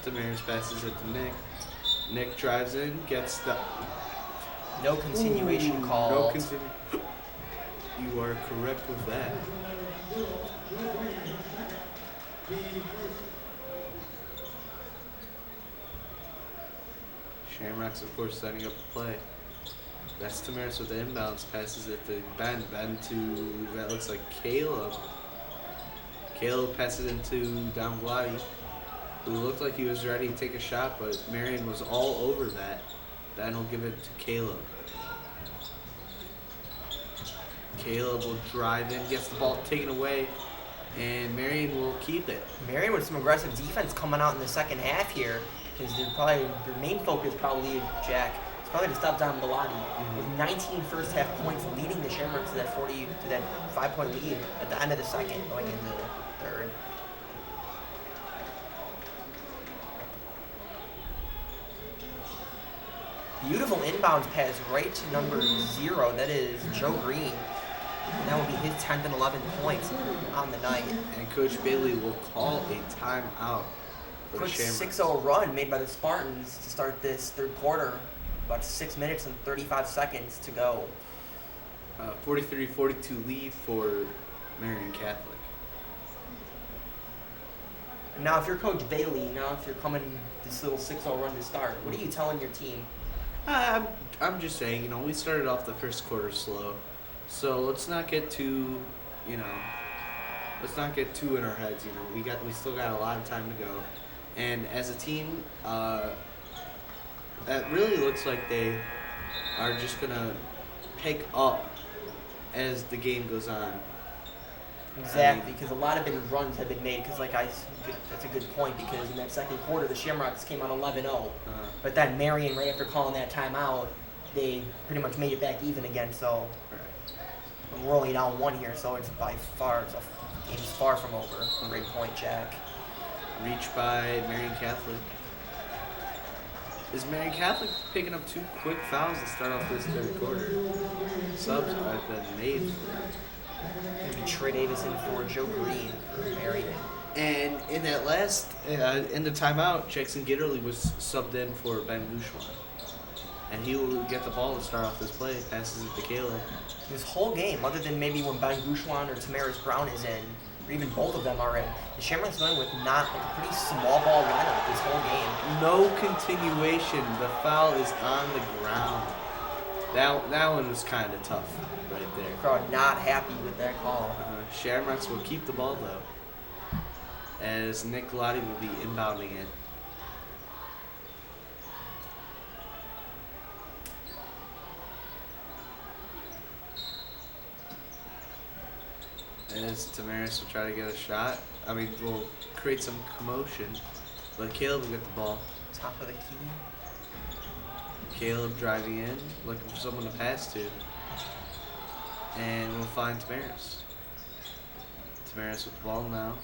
Tamaris passes it to Nick. Nick drives in, gets the... No continuation call. No You are correct with that. Shamrocks, of course, setting up a play. That's Tamaris with the inbounds, passes it to Ben. Ben to, that looks like Caleb. Caleb passes it into Dom Gladi, who looked like he was ready to take a shot, but Marian was all over that. Ben will give it to Caleb. Caleb will drive in, gets the ball taken away, and Marian will keep it. Marian with some aggressive defense coming out in the second half here, because their main focus probably, Jack, is probably to stop Dom Galati. With 19 first half points leading the Shamrocks to that 5-point lead at the end of the second, going into the third. Beautiful inbounds pass right to number 0. That is Joe Green. And that will be his 10th and 11th points on the night. And Coach Bailey will call a timeout for Quick the Shamrocks. 6-0 run made by the Spartans to start this third quarter. About 6 minutes and 35 seconds to go. 43-42 lead for Marian Catholic. Now, if you're Coach Bailey, if you're coming this little 6-0 run to start, what are you telling your team? I'm just saying, we started off the first quarter slow, so let's not get too, let's not get too in our heads. We still got a lot of time to go, and as a team, that really looks like they are just gonna pick up as the game goes on. Exactly, because a lot of big runs have been made. Because, that's a good point. Because in that second quarter, the Shamrocks came out 11-0, but then Marian, right after calling that timeout, they pretty much made it back even again. So we're only down 1 here, so it's game's far from over. Great point, Jack. Reach by Marian Catholic. Is Marian Catholic picking up 2 quick fouls to start off this third quarter? Subs have been made. Maybe Trey Davis in for Joe Green for Marian. And in that last, in the timeout, Jackson Gitterly was subbed in for Ben Gouchouin. And he will get the ball to start off this play. Passes it to Caleb. This whole game, other than maybe when Ben Gouchouin or Tamaris Brown is in, or even both of them are in, the Shamrocks going with a pretty small ball lineup this whole game. No continuation. The foul is on the ground. That one was kind of tough right there. Crowd not happy with that call. Shamrocks will keep the ball though, as Nick Galati will be inbounding it. As Tamaris will try to get a shot. Will create some commotion, but Caleb will get the ball. Top of the key. Caleb driving in, looking for someone to pass to. And we'll find Tamaris. Tamaris with the ball now.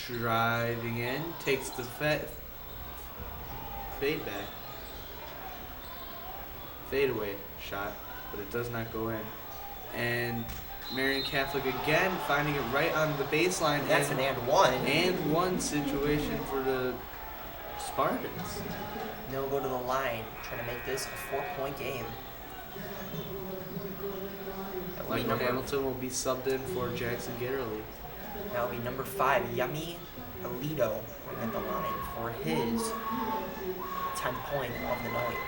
Driving in, takes the fade back. Fade away shot, but it does not go in. And Marian Catholic again finding it right on the baseline. That's an and one. And one situation for the Spartans. They'll go to the line, trying to make this a 4-point game. Michael Hamilton will be subbed in for Jackson Gitterly. That'll be number 5, Yemi Alito, will get the line for his 10th point of the night.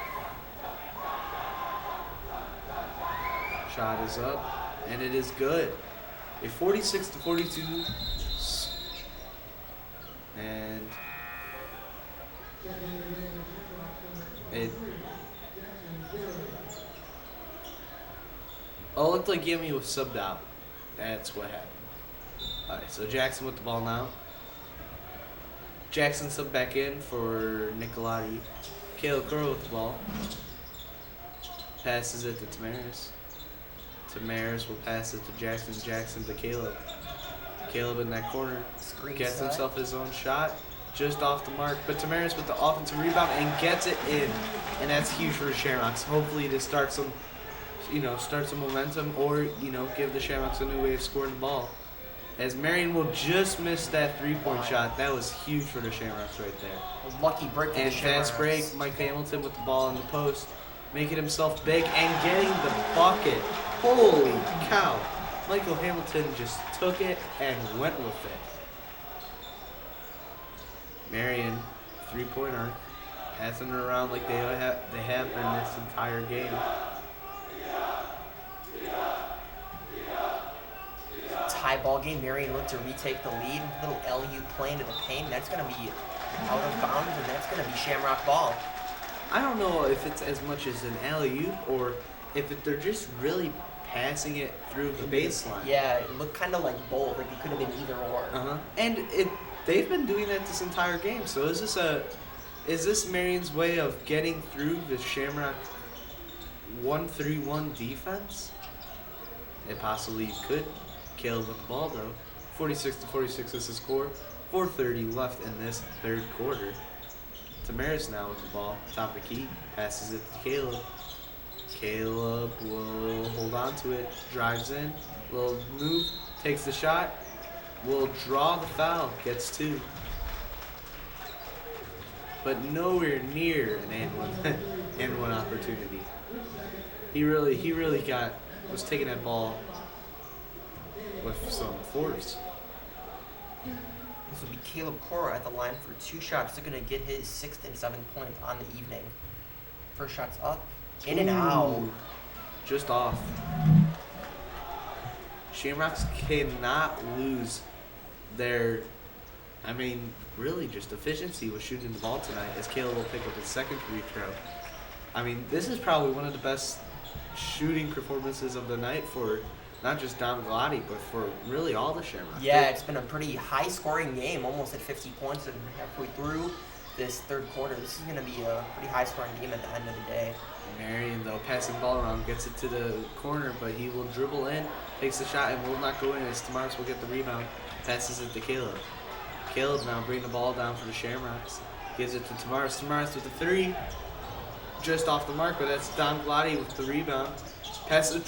Shot is up, and it is good. A 46-42, and it looked like Yemi was subbed out. That's what happened. Alright, so Jackson with the ball now. Jackson subbed back in for Nicolati. Caleb Curl with the ball. Passes it to Tamaris. Tamaris will pass it to Jackson. Jackson to Caleb. Caleb in that corner. Gets himself his own shot. Just off the mark. But Tamaris with the offensive rebound and gets it in. And that's huge for the Shamrocks. Hopefully to start some momentum or, give the Shamrocks a new way of scoring the ball. As Marian will just miss that three-point shot. That was huge for the Shamrocks right there. A lucky break for the And Shamrocks. fast break. Mike Hamilton with the ball in the post. Making himself big and getting the bucket. Holy cow. Michael Hamilton just took it and went with it. Marian, three-pointer, passing it around like they have been this entire game. Tie ball game. Marian looked to retake the lead. Little LU play into the paint. That's going to be out of bounds, and that's going to be Shamrock ball. I don't know if it's as much as an alley-oop or if they're just really passing it through the baseline. Yeah, it looked kind of like both. Like it could have been either or. And they've been doing that this entire game. So is this Marian's way of getting through the Shamrock 1-3-1 defense? It possibly could. Caleb with the ball though. 46-46 is the score. 4:30 left in this third quarter. Tamaris now with the ball, top of the key, passes it to Caleb. Caleb will hold on to it, drives in, will move, takes the shot, will draw the foul, gets 2. But nowhere near an and one opportunity. He really was taking that ball with some force. This will be Caleb Cora at the line for 2 shots. He's going to get his 6th and 7th point on the evening. First shot's up, in and out. Just off. Shamrocks cannot lose their, really just efficiency with shooting the ball tonight, as Caleb will pick up his 2nd free throw. This is probably one of the best shooting performances of the night for not just Dom Galati, but for really all the Shamrocks. Yeah, it's been a pretty high-scoring game, almost at 50 points, and halfway through this 3rd quarter. This is going to be a pretty high-scoring game at the end of the day. Marian, though, passing the ball around, gets it to the corner, but he will dribble in, takes the shot, and will not go in, as Tamaris will get the rebound, passes it to Caleb. Caleb now bringing the ball down for the Shamrocks. Gives it to Tamaris. Tamaris with the 3. Just off the mark, but that's Dom Galati with the rebound. Tries to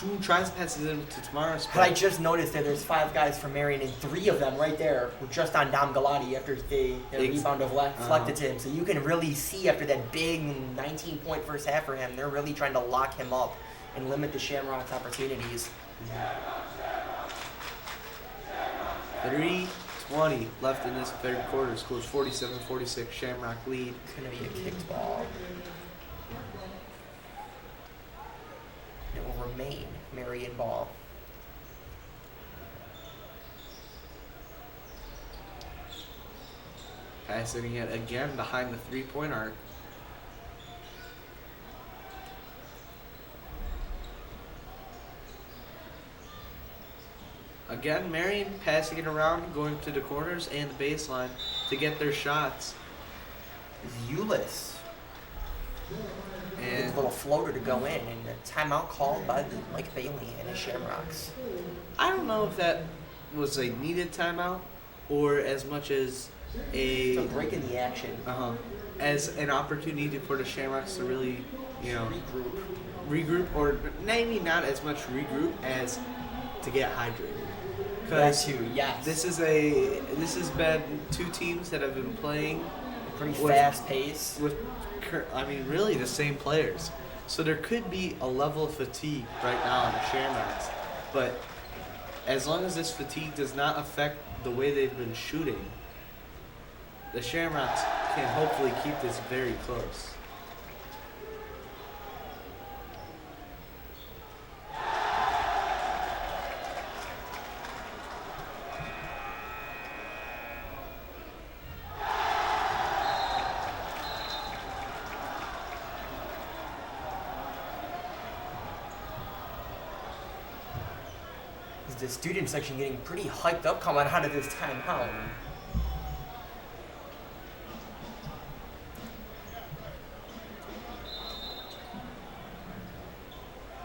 pass it in to Tamaris. But I just noticed that there's 5 guys from Marian, and 3 of them right there were just on Dom Galati after their rebound deflected to him. So you can really see after that big 19-point first half for him, they're really trying to lock him up and limit the Shamrocks' opportunities. 3:20 left in this 3rd quarter. Scores 47-46. Shamrock lead. It's going to be a kicked ball. It will remain Marian ball. Passing it again behind the 3-point arc. Again, Marian passing it around, going to the corners and the baseline to get their shots. Ulyss. And It's a little floater to go in, and a timeout called by Mike Bailey and his Shamrocks. I don't know if that was a needed timeout or as much as So break in the action. as an opportunity for the Shamrocks to really, regroup, or maybe not as much regroup as to get hydrated. That too, yes. This has been 2 teams that have been playing Pretty fast pace. with, really the same players. So there could be a level of fatigue right now in the Shamrocks, but as long as this fatigue does not affect the way they've been shooting, the Shamrocks can hopefully keep this very close. The student section getting pretty hyped up coming out of this timeout.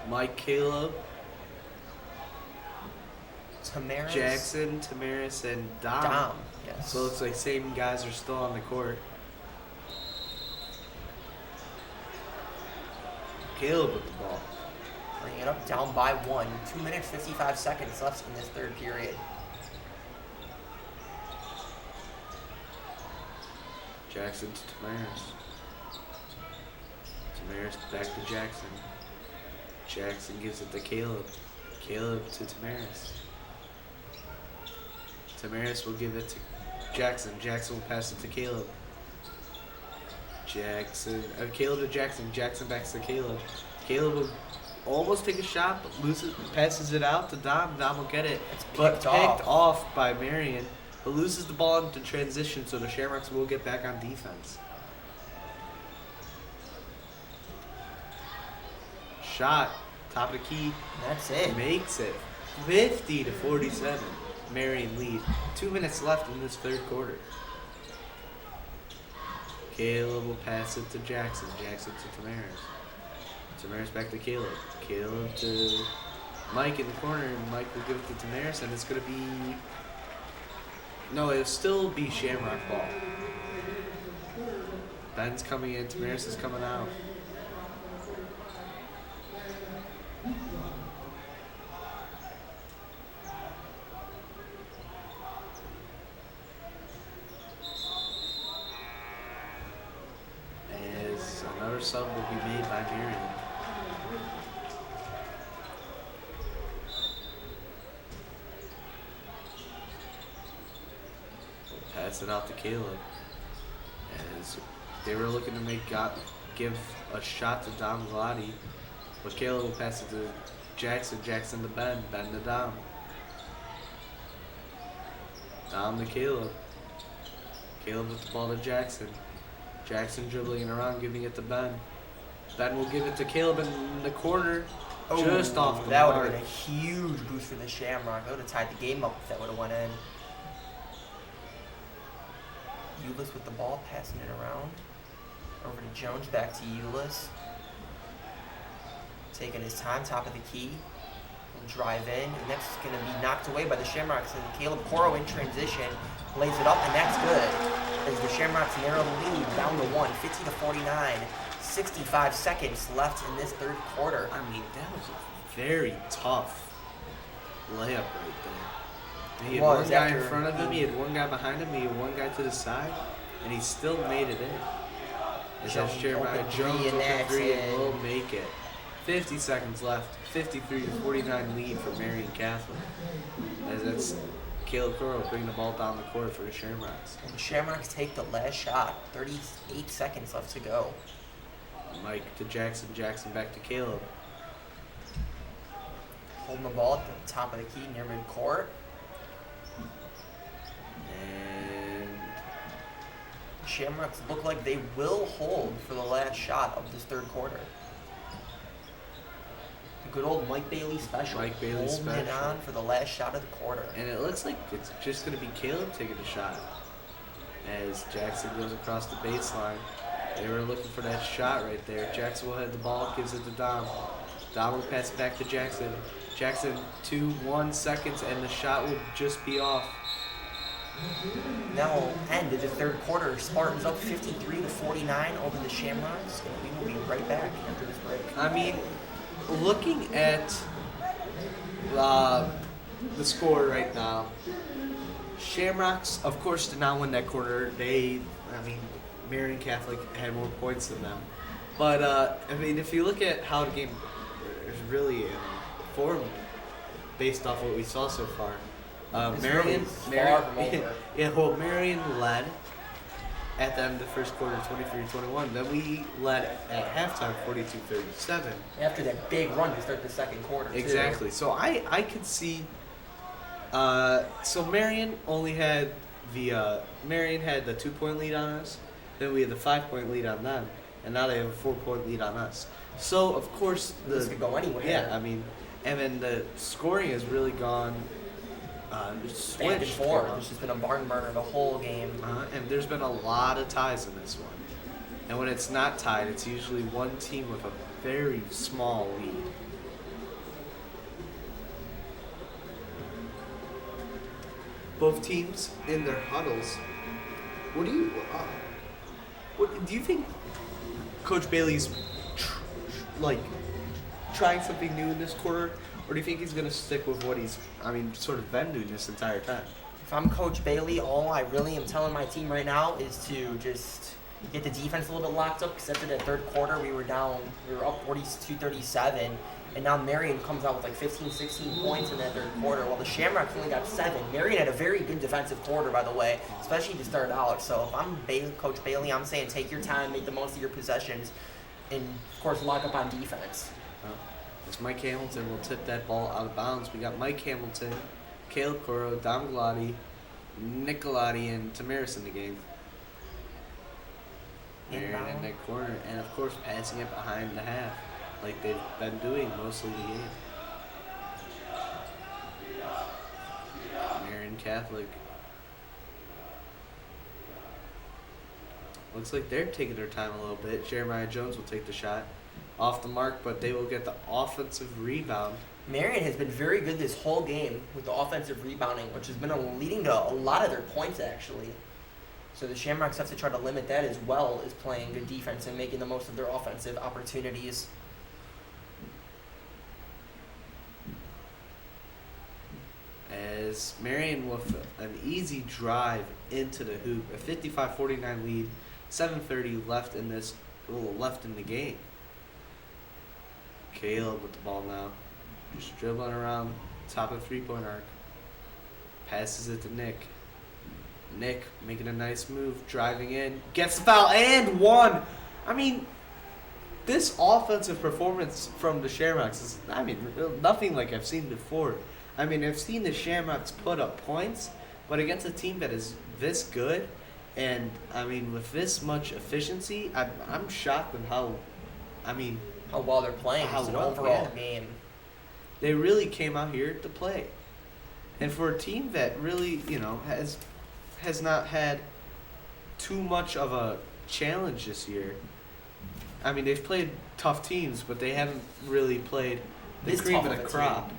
Mike, Caleb, Tamaris. Jackson, Tamaris, and Dom. Yes. So it looks like same guys are still on the court. Caleb with the ball. Bringing it up, down by 1. 2 minutes, 55 seconds left in this 3rd period. Jackson to Tamaris. Tamaris back to Jackson. Jackson gives it to Caleb. Caleb to Tamaris. Tamaris will give it to Jackson. Jackson will pass it to Caleb. Caleb to Jackson. Jackson back to Caleb. Caleb will almost take a shot, but passes it out to Dom. Dom will get it, but picked off by Marian, but loses the ball into transition, so the Shamrocks will get back on defense. Shot, top of the key. That's it. Makes it 50-47. Marian lead. 2 minutes left in this 3rd quarter. Caleb will pass it to Jackson. Jackson to Tamaris. Tamaris back to Caleb. Caleb to Mike in the corner, and Mike will give it to Tamaris, and it's going to be... No, it'll still be Shamrock ball. Ben's coming in. Tamaris is coming out. sub will be made by Marian. Pass it out to Caleb. As they were looking to give a shot to Dom Gladi, but Caleb will pass it to Jackson. Jackson to Ben. Ben to Dom. Dom to Caleb. Caleb with the ball to Jackson. Jackson dribbling it around, giving it to Ben. Ben will give it to Caleb in the corner, just off the that mark. would have been a huge boost for the Shamrock. That would have tied the game up if that would have went in. Eulis with the ball, passing it around. Over to Jones, back to Eulis. Taking his time, top of the key. He'll drive in, and that's going to be knocked away by the Shamrocks. And Caleb Coro in transition lays it up, and that's good. As the Shamrocks narrow the lead down to 1, 50-49. 65 seconds left in this third quarter. I mean, that was a very tough layup right there. He had one guy in front of him, he had one guy behind him, he had one guy to the side, and he still made it in. Jones open three and will make it. 50 seconds left. 53-49 lead for Marian Catholic. As that's Caleb Coro bringing the ball down the court for the Shamrocks. And the Shamrocks take the last shot. 38 seconds left to go. Mike to Jackson. Jackson back to Caleb. Holding the ball at the top of the key near midcourt. And Shamrocks look like they will hold for the last shot of this third quarter. The good old Mike Bailey special. Mike Bailey holding special. it on for the last shot of the quarter. And it looks like it's just going to be Caleb taking the shot. As Jackson goes across the baseline. They were looking for that shot right there. Jackson will head the ball, gives it to Dom. Dom will pass it back to Jackson. Jackson, 1 seconds, and the shot will just be off. Now we'll end the third quarter. Spartans up 53-49 over the Shamrocks. And we will be right back after this break. I mean, looking at the score right now, Shamrocks, of course, did not win that quarter. Marian Catholic had more points than them. But, if you look at how the game is really formed based off what we saw so far, Marian led at the end of the first quarter 23-21. Then we led at halftime 42-37. After that big run to start the second quarter, too. Exactly. So I could see. So Marian only had Marian had the 2-point lead on us. Then we had the 5-point lead on them, and now they have a 4-point lead on us. So of course this could go anywhere. Yeah, and then the scoring has really gone. Back and forth. There's just been a barn burner the whole game. And there's been a lot of ties in this one. And when it's not tied, it's usually one team with a very small lead. Both teams in their huddles. What do you think Coach Bailey's trying something new in this quarter? Or do you think he's going to stick with what he's, sort of been doing this entire time? If I'm Coach Bailey, all I really am telling my team right now is to just get the defense a little bit locked up, because after that third quarter, we were up 42-37, and now Marian comes out with like 15, 16 points in that third quarter, while the Shamrocks only got 7. Marian had a very good defensive quarter, by the way, especially to start out. So if I'm Coach Bailey, I'm saying take your time, make the most of your possessions, and of course lock up on defense. As Mike Hamilton will tip that ball out of bounds. We got Mike Hamilton, Caleb Coro, Dom Gladi, Nicolati, and Tamaris in the game. Marian in that corner, and of course passing it behind the half, like they've been doing most of the game. Marian Catholic. Looks like they're taking their time a little bit. Jeremiah Jones will take the shot. Off the mark, but they will get the offensive rebound. Marian has been very good this whole game with the offensive rebounding, which has been leading to a lot of their points, actually. So the Shamrocks have to try to limit that, as well as playing good defense and making the most of their offensive opportunities. As Marian with an easy drive into the hoop, a 55-49 lead, 7:30 left in this little left in the game. Caleb with the ball now. Just dribbling around top of the three-point arc. Passes it to Nick. Nick making a nice move, driving in, gets the foul, and one. I mean, this offensive performance from the Shamrocks is, nothing like I've seen before. I mean, I've seen the Shamrocks put up points, but against a team that is this good, and, with this much efficiency, I'm shocked at how well they're playing. How It's an well, overall yeah. game. They really came out here to play. And for a team that really, has not had too much of a challenge this year. They've played tough teams, but they haven't really played the This cream tough of of the a crop.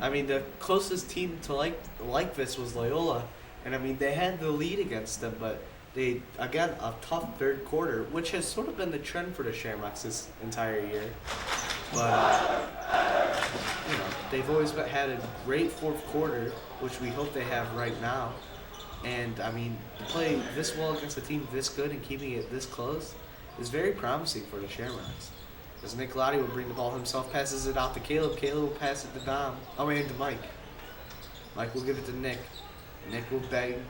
The closest team to like this was Loyola, and they had the lead against them, but they again a tough third quarter, which has sort of been the trend for the Shamrocks this entire year. But they've always had a great fourth quarter, which we hope they have right now. And to play this well against a team this good and keeping it this close is very promising for the Shamrocks. As Nick Lottie will bring the ball himself, passes it out to Caleb. Caleb will pass it to Dom. To Mike. Mike will give it to Nick. Nick will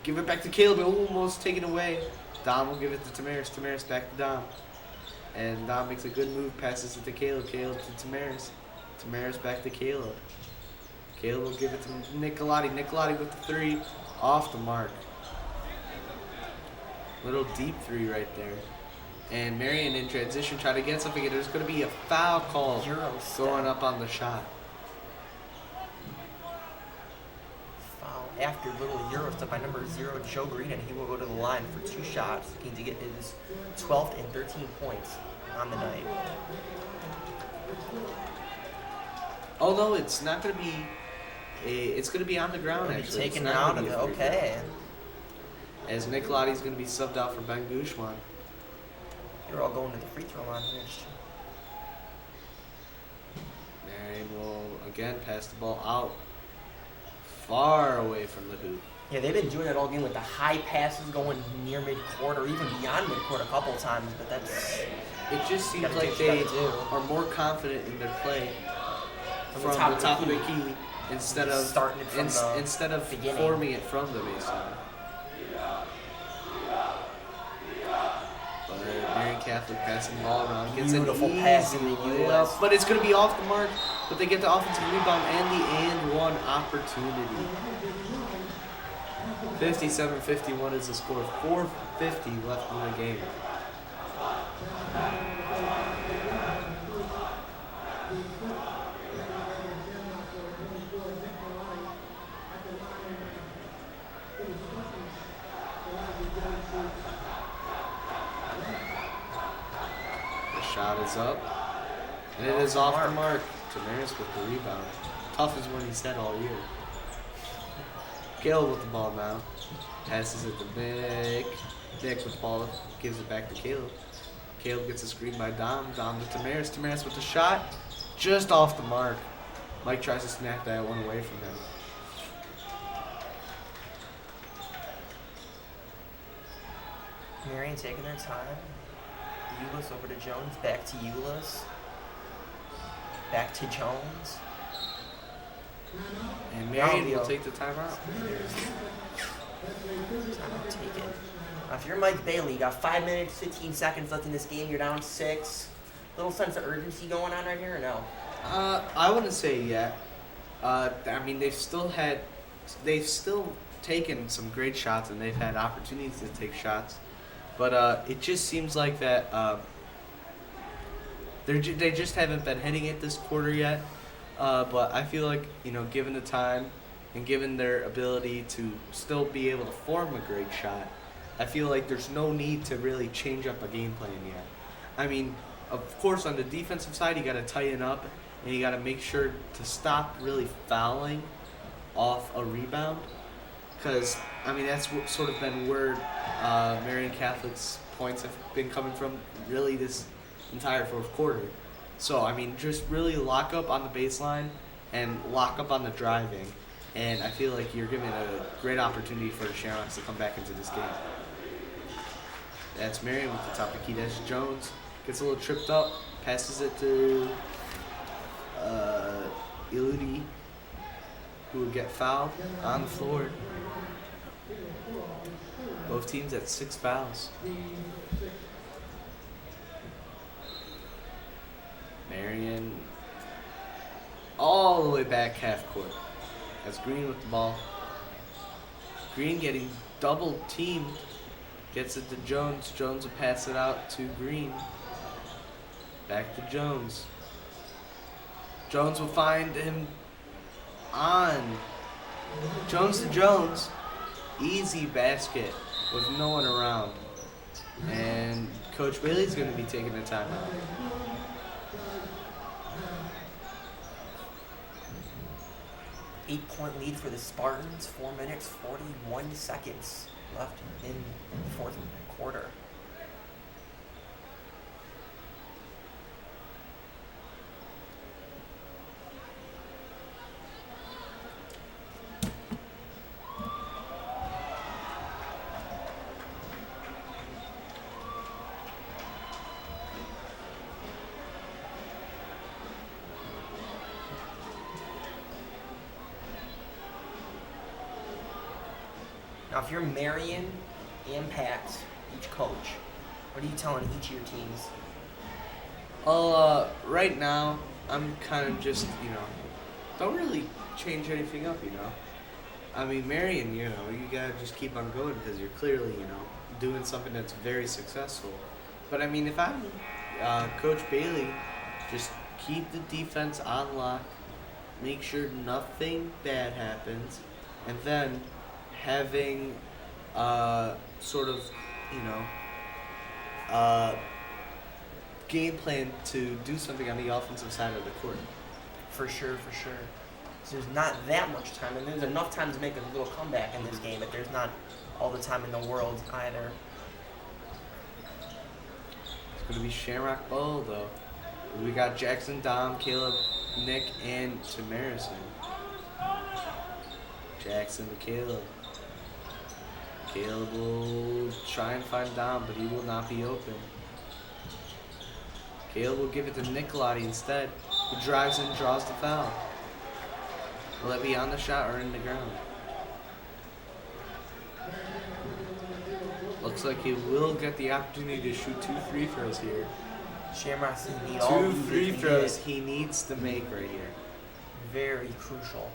give it back to Caleb. Almost taken away. Dom will give it to Tamaris. Tamaris back to Dom. And Dom makes a good move, passes it to Caleb. Caleb to Tamaris. Tamaris back to Caleb. Caleb will give it to Nicolati. Nicolati with the three. Off the mark. Little deep three right there. And Marian in transition try to get something, and there's going to be a foul call going up on the shot. Foul after little Euro step by number 0, Joe Green, and he will go to the line for 2 shots, looking to get his 12th and 13 points on the night. Oh no, it's not going to be. It's going to be on the ground actually. Taken out of it. Okay. As Nick Lottie's going to be subbed out for Ben Gouchman. You're all going to the free throw line here. Marian will again pass the ball out, far away from the hoop. Yeah, they've been doing that all game with the high passes going near midcourt or even beyond midcourt a couple of times, but that's. It just seems Gotta like do they what you gotta do. are more confident in their play From from the top of the key instead of starting it from the instead of beginning. forming it from the baseline. But Marian Catholic passing the ball around gets Beautiful an pass easy in the layup, US. but it's going to be off the mark. But they get the offensive rebound and the and-one opportunity. 57-51 is the score. 4:50 left in the game. The shot is up, and it is off the mark. Tamaris with the rebound. Tough is what he said all year. Caleb with the ball now. Passes it to Nick. Nick with the ball, gives it back to Caleb. Caleb gets a screen by Dom. Dom to Tamaris. Tamaris with the shot. Just off the mark. Mike tries to snap that one away from him. Marian taking their time. Euless over to Jones. Back to Euless. Back to Jones. And Marian will take the timeout. Timeout taken. If you're Mike Bailey, you got 5 minutes, 15 seconds left in this game. You're down 6. Little sense of urgency going on right here, or no? I wouldn't say yet. They've still taken some great shots, and they've had opportunities to take shots. But it just seems like that they just haven't been hitting it this quarter yet. But I feel like, given the time and given their ability to still be able to form a great shot, I feel like there's no need to really change up a game plan yet. Of course, on the defensive side, you got to tighten up and you got to make sure to stop really fouling off a rebound. Because, that's what sort of been where Marian Catholic's points have been coming from really this entire fourth quarter. So, just really lock up on the baseline and lock up on the driving. And I feel like you're giving a great opportunity for the Shamrocks to come back into this game. That's Marian with the top of the key. That's Jones. Gets a little tripped up, passes it to Iludi, who will get fouled on the floor. Both teams at 6 fouls. Marian all the way back half court. That's Green with the ball. Green getting double teamed. Gets it to Jones. Jones will pass it out to Green. Back to Jones. Jones will find him on. Jones to Jones. Easy basket with no one around. And Coach Bailey's going to be taking a timeout. Eight-point lead for the Spartans. 4 minutes, 41 seconds left in the fourth quarter. Now, if you're Marian and Pat, each coach, what are you telling each of your teams? Right now, I'm kind of just, don't really change anything up, I mean, Marian, you gotta just keep on going because you're clearly, doing something that's very successful. But I mean, if I'm Coach Bailey, just keep the defense on lock, make sure nothing bad happens, and then having sort of, game plan to do something on the offensive side of the court. For sure. So there's not that much time, and there's enough time to make a little comeback in this game, but there's not all the time in the world either. It's going to be Shamrock Bowl, though. We got Jackson, Dom, Caleb, Nick, and Tamarison. Jackson to Caleb. Caleb will try and find Dom, but he will not be open. Caleb will give it to Nicolati instead, who drives and draws the foul. Will that be on the shot or in the ground? Looks like he will get the opportunity to shoot 2 free throws here. Shamrocks need all 2 these free they throws get. he needs to make right here. Very crucial.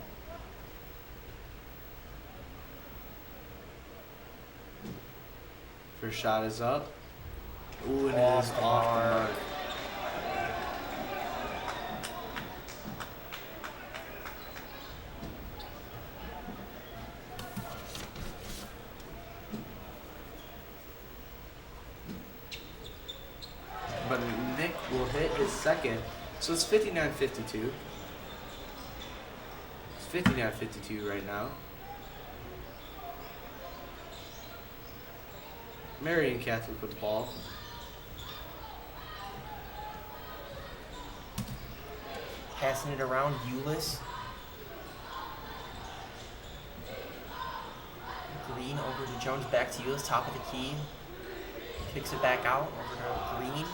First shot is up. Ooh, and it Off is the off the mark. mark. But Nick will hit his second. So it's 59-52. It's 59-52 right now. Marian Catholic with the ball. Passing it around, Eulis. Green over to Jones, back to Eulis, top of the key. Kicks it back out over to Green.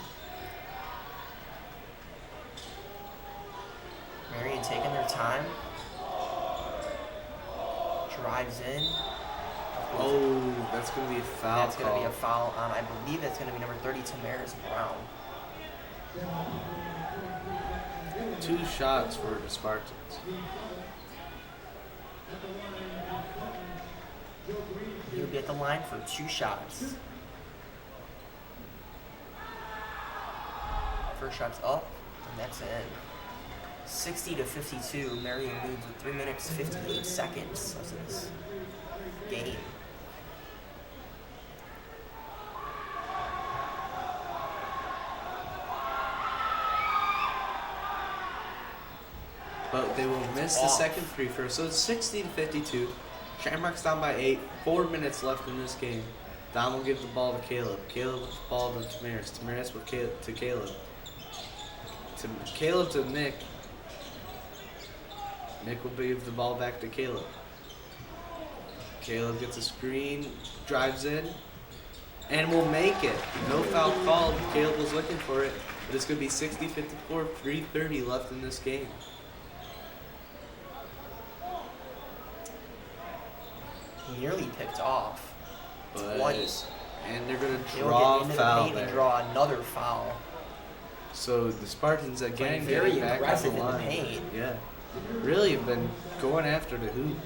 Marian taking their time. Drives in. Oh, that's going to be a foul. That's going to be a foul on, I believe that's going to be number 30, Tamaris Brown. 2 shots for the Spartans. He'll be at the line for 2 shots. First shot's up, and that's in. 60-52, Marian leads with 3 minutes, 58 seconds of this game. But they will miss the second free throw. So it's 60-52. Shamrock's down by 8. 4 minutes left in this game. Dom will give the ball to Caleb. Caleb with the ball to Tamaris. Tamaris with to Caleb. Caleb to Nick. Nick will give the ball back to Caleb. Caleb gets a screen, drives in, and will make it. No foul called. Caleb was looking for it, but it's going to be 60-54, 3:30 left in this game. Nearly picked off But, twice. and they're going to They'll draw get a into foul the paint there. and draw another foul. So the Spartans again Playing very getting back on aggressive the in the line. paint. Yeah, really have been going after the hoop.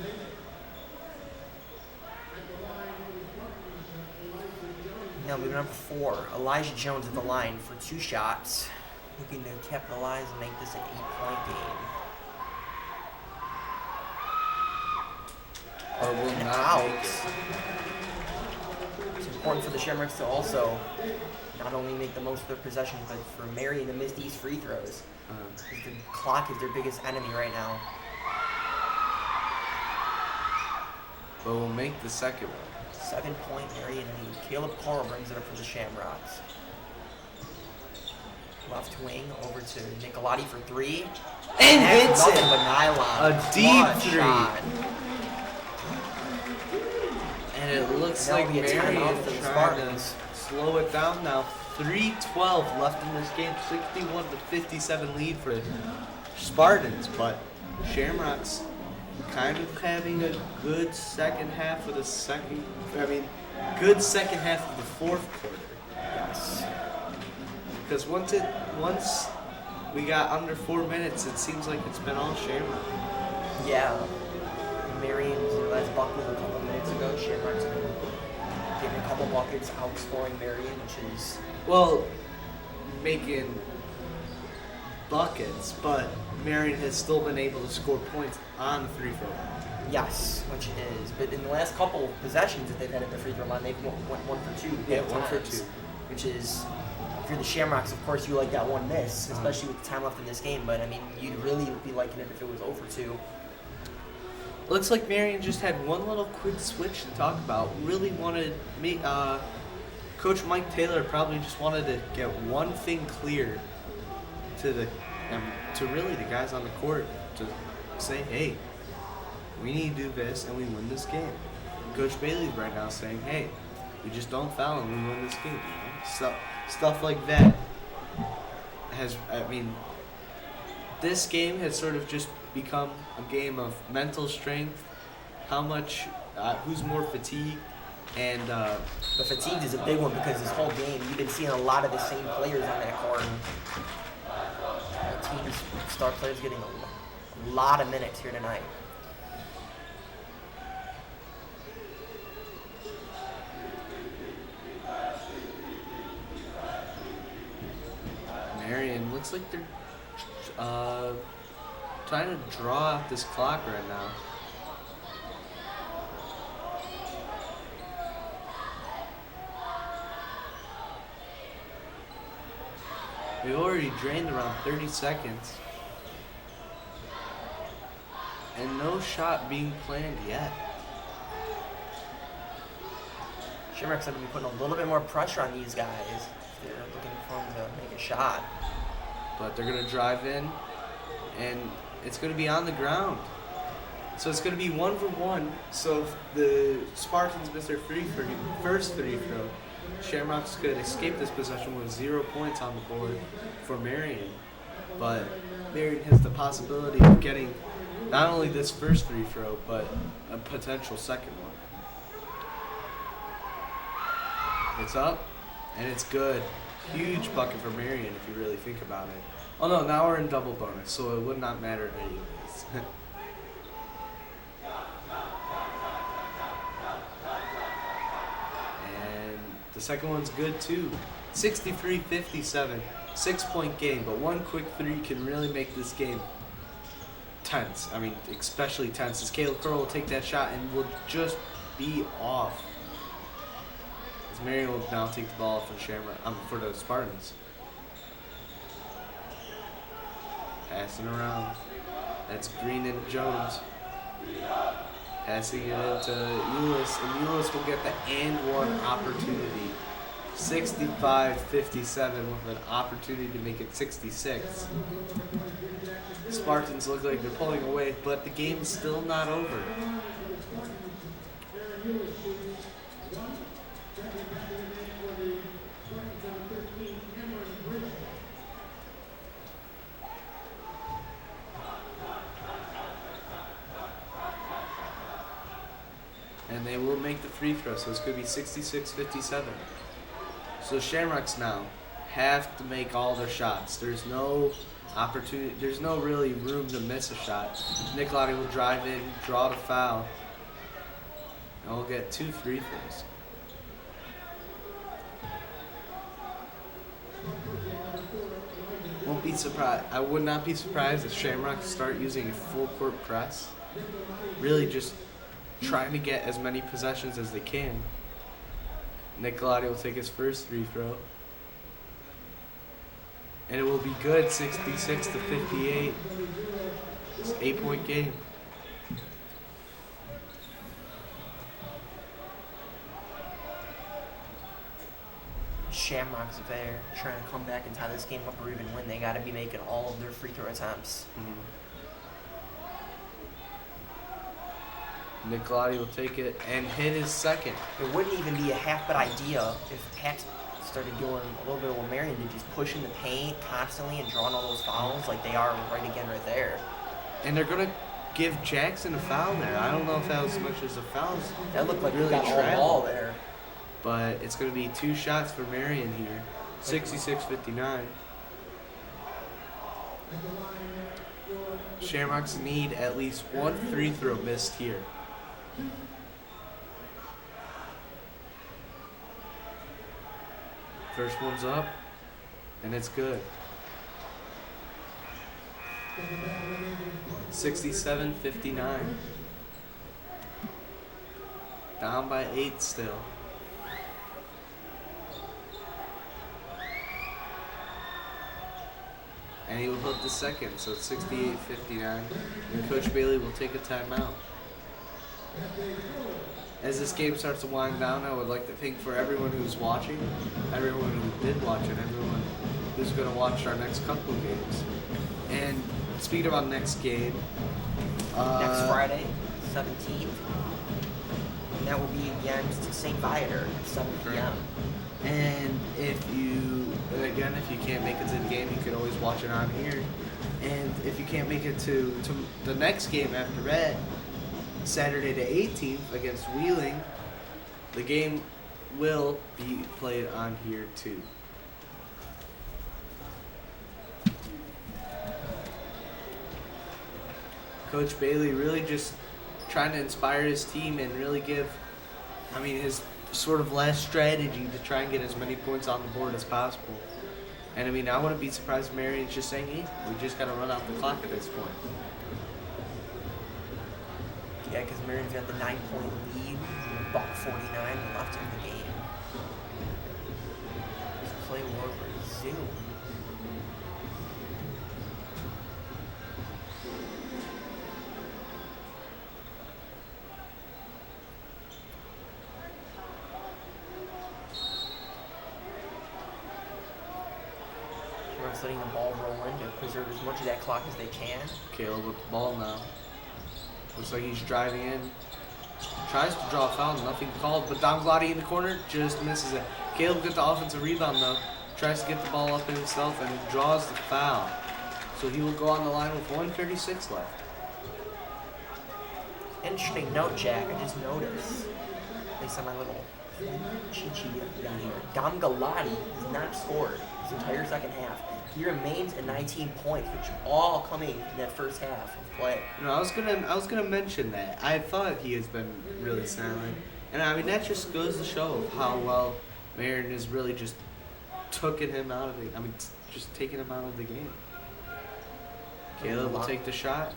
Now moving on to 4. Elijah Jones at the line for 2 shots. Looking to capitalize and make this an 8-point game. Or will And not out. make it. It's important for the Shamrocks to also not only make the most of their possessions, but for Marian to miss these free throws. Because the clock is their biggest enemy right now. But we'll make the second one. 7-point Marian lead. Caleb Carl brings it up for the Shamrocks. Left wing over to Nicolati for 3. And that's hits nothing it. but nylon. A deep Clutch 3. shot. And it looks That'll like be a timeout Marian for the trying to Spartans. slow it down now. 3:12 left in this game. 61-57 lead for the Spartans, but Shamrocks kind of having a good second half of the good second half of the fourth quarter. Yes. Because once we got under 4 minutes, it seems like it's been all Shamrock. Yeah. Marian's last bucket a couple minutes ago. Shamrock's been getting a couple buckets, outscoring Marian, which is Well, making buckets, but Marian has still been able to score points on the free throw line. yes, which is. But in the last couple possessions that they've had at the free throw line, they've went 1 for 2. Yeah, both 1 for times, 2. Which is, if you're the Shamrocks, of course you like that one miss, especially with the time left in this game. But I mean, you'd really be liking it if it was 0 for 2. Looks like Marian just had one little quick switch to talk about. Really wanted me. Coach Mike Taylor probably just wanted to get one thing clear to really the guys on the court to say, hey, we need to do this and we win this game. Coach Bailey's right now saying, hey, we just don't foul and we win this game. You know? Stuff like that this game has sort of just become a game of mental strength, how much, who's more fatigued, and But fatigue is a big one because this whole game, you've been seeing a lot of the same players on that court. The team's star players getting a lot of minutes here tonight. Marian looks like they're trying to draw out this clock right now. We've already drained around 30 seconds. And no shot being planned yet. Shamrocks have to be putting a little bit more pressure on these guys if they're looking for them to make a shot. But they're going to drive in, and it's going to be on the ground. So it's going to be 1 for 1. So if the Spartans miss their first free throw, Shamrocks could escape this possession with 0 points on the board for Marian. But Marian has the possibility of getting not only this first free throw, but a potential second one. It's up, and it's good. Huge bucket for Marian if you really think about it. Oh no, now we're in double bonus, so it would not matter anyways. And the second one's good too. 63-57, 6-point game, but one quick three can really make this game tense. I mean, especially tense, as Caleb Curl will take that shot and will just be off. As Marian will now take the ball for the Spartans. Passing around. That's Green and Jones. Passing it into Eulis, and Eulis will get the and one opportunity. 65-57 with an opportunity to make it 66. Spartans look like they're pulling away, but the game's still not over. and they will make the free throw, so it's going to be 66-57. So Shamrocks now have to make all their shots. There's no opportunity. There's no really room to miss a shot. Nicolati will drive in, draw the foul, and we'll get 2 free throws. Won't be surprised. I would not be surprised if Shamrocks start using a full court press. Really just trying to get as many possessions as they can. Nicolati will take his first free throw. And it will be good, 66-58. It's an 8-point game. Shamrocks, if they're trying to come back and tie this game up or even win, they got to be making all of their free throw attempts. Nicolati will take it and hit his second. It wouldn't even be a half bad idea if Hacks started doing a little bit of what Marian did, just pushing the paint constantly and drawing all those fouls like they are right there. And they're going to give Jackson a foul there. I don't know if that was as much as a foul. That looked like really he got all traveled. ball there. But it's going to be 2 shots for Marian here. 66-59. Shamrocks need at least 1 free throw missed here. First one's up, and it's good. 67-59. Down by 8 still. And he will hit the second, so it's 68-59. And Coach Bailey will take a timeout. As this game starts to wind down, I would like to thank for everyone who's watching, everyone who did watch it, everyone who's going to watch our next couple of games. And speaking about next game, Next Friday, 17th. And that will be against St. Viator at 7 p.m. And if you can't make it to the game, you can always watch it on here. And if you can't make it to the next game after that, Saturday the 18th against Wheeling, the game will be played on here too. Coach Bailey really just trying to inspire his team and really give, his sort of last strategy to try and get as many points on the board as possible. And I wouldn't be surprised if Marian's just saying, hey, we just got to run out the clock at this point. Yeah, because Marian's got the 9-point lead, about 49 left in the game. This play will resume. Letting the ball roll in to preserve as much of that clock as they can. Caleb with the ball now. Looks like he's driving in. Tries to draw a foul, nothing called, but Dom Glotty in the corner just misses it. Caleb gets the offensive rebound though. Tries to get the ball up in himself and draws the foul. So he will go on the line with 1:36 left. Interesting note, Jack. I just noticed, based on my little cheat sheet down here, Dom Galati has not scored his entire second half. He remains at 19 points, which are all coming in that first half of play. I was gonna mention that. I thought he has been really silent, and that just goes to show how well Marian has really just taking him out of the game. Caleb will take the shot.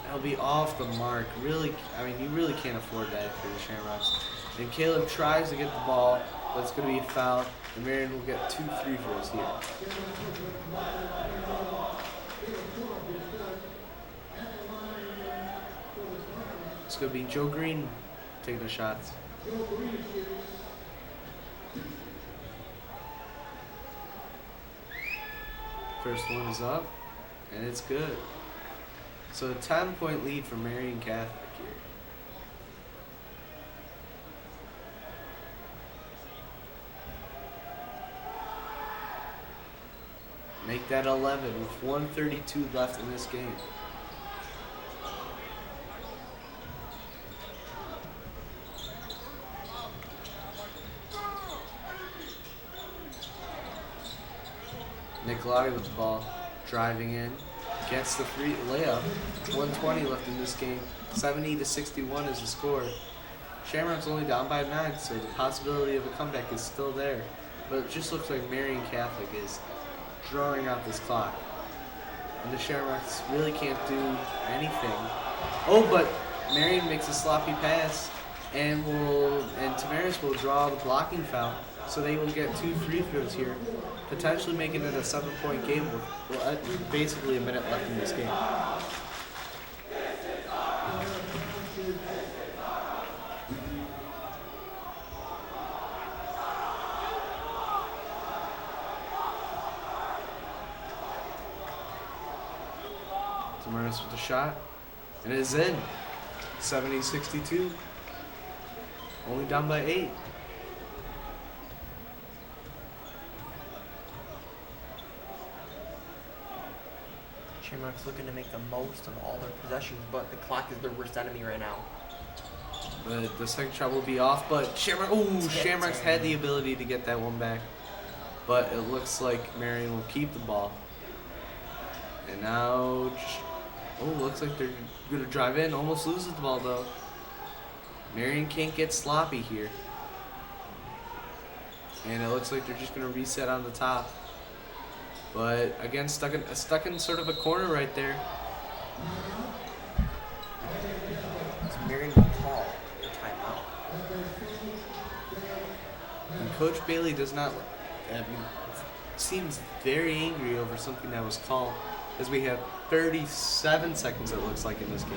That'll be off the mark. Really, you really can't afford that for the Shamrocks. And Caleb tries to get the ball, but it's going to be a foul. And Marian will get 2 free throws here. It's going to be Joe Green taking the shots. First one is up, and it's good. So a 10-point lead for Marian Catholic here. Make that 11 with 1:32 left in this game. Nicolai with the ball, driving in, gets the free layup. 1:20 left in this game. 70-61 is the score. Shamrock's only down by 9, so the possibility of a comeback is still there. But it just looks like Marian Catholic is drawing out this clock. And the Shamrocks really can't do anything. Oh, but Marian makes a sloppy pass, and Tamaris will draw the blocking foul, so they will get 2 free throws here, potentially making it a 7-point game with basically a minute left in this game. Tamaris with the shot, and it is in. 70-62. Only down by 8. Shamrock's looking to make the most of all their possessions, but the clock is their worst enemy right now. The second shot will be off, but Shamrocks had the ability to get that one back. But it looks like Marian will keep the ball. And now, looks like they're going to drive in. Almost loses the ball, though. Marian can't get sloppy here. And it looks like they're just going to reset on the top. But, again, stuck in sort of a corner right there. Marian will call a timeout. And Coach Bailey does not, seems very angry over something that was called, as we have 37 seconds, it looks like, in this game.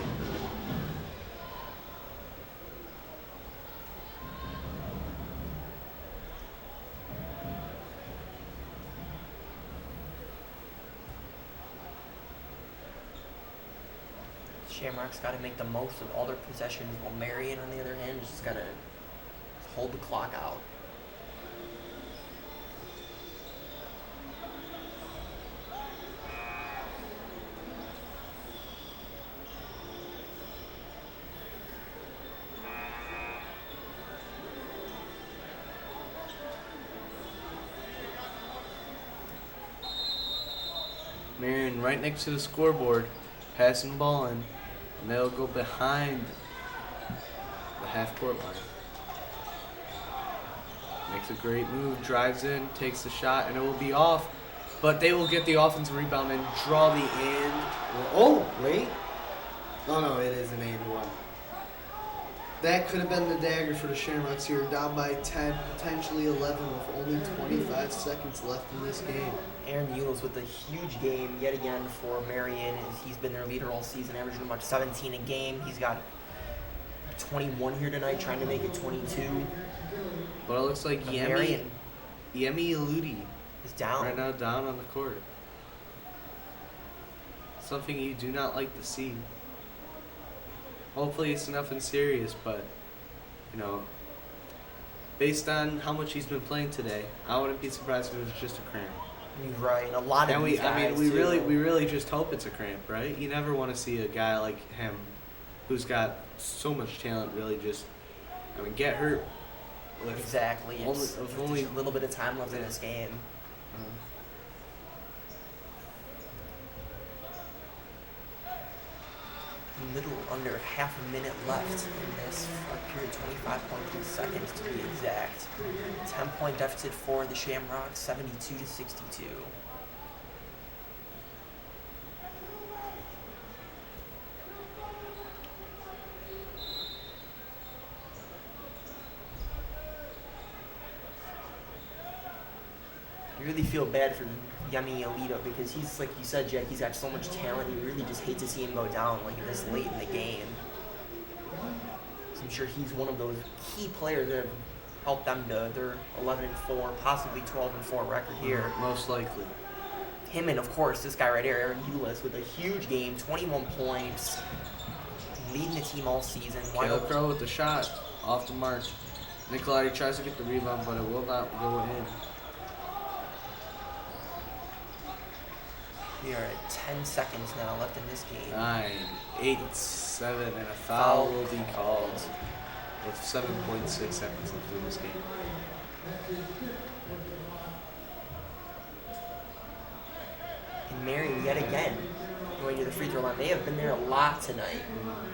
Shamrock's got to make the most of all their possessions, while Marian, on the other hand, is just got to hold the clock out. Marian right next to the scoreboard, passing the ball in, and they'll go behind the half-court line. Makes a great move, drives in, takes the shot, and it will be off. But they will get the offensive rebound and draw the and. Oh, wait. Oh, no, it is an and one. That could have been the dagger for the Shamrocks here, down by 10, potentially 11, with only 25 seconds left in this game. Aaron Eulis with a huge game yet again for Marian. He's been their leader all season, averaging about 17 a game. He's got 21 here tonight, trying to make it 22. But it looks like Yemi Eludi is down. Right now, down on the court. Something you do not like to see. Hopefully it's nothing serious, but, based on how much he's been playing today, I wouldn't be surprised if it was just a cramp. He's right. And a lot of these guys, we really just hope it's a cramp, right? You never want to see a guy like him, who's got so much talent, really just, get hurt. Exactly. It's only a little bit of time left in this game. Little under half a minute left in this period, 25.3 seconds to be exact. 10-point deficit for the Shamrocks, 72-62. You really feel bad for Yemi Alito because he's, like you said, Jack, he's got so much talent. You really just hate to see him go down this late in the game. So I'm sure he's one of those key players that have helped them to their 11-4, possibly 12-4 record here. Most likely. Him and, of course, this guy right here, Aaron Eulis, with a huge game, 21 points, leading the team all season. Caleb Crow with the shot off the mark. Nicolai tries to get the rebound, but it will not go in. We are at 10 seconds now left in this game. 9, 8, 7, and a foul will be called with 7.6 seconds left in this game. Marian yet again going to the free throw line. They have been there a lot tonight.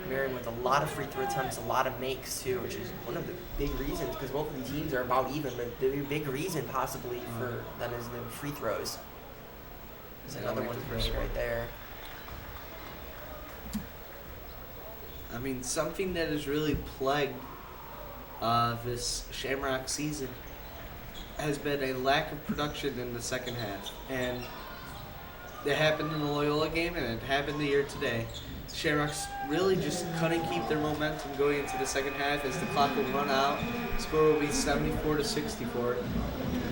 Marian with a lot of free throw attempts, a lot of makes too, which is one of the big reasons, because both of these teams are about even, but the big reason possibly for them is the free throws. There's another one right there. I mean, something that has really plagued this Shamrock season has been a lack of production in the second half. And it happened in the Loyola game, and it happened here today. Shamrocks really just couldn't keep their momentum going into the second half as the clock will run out. Score will be 74-64.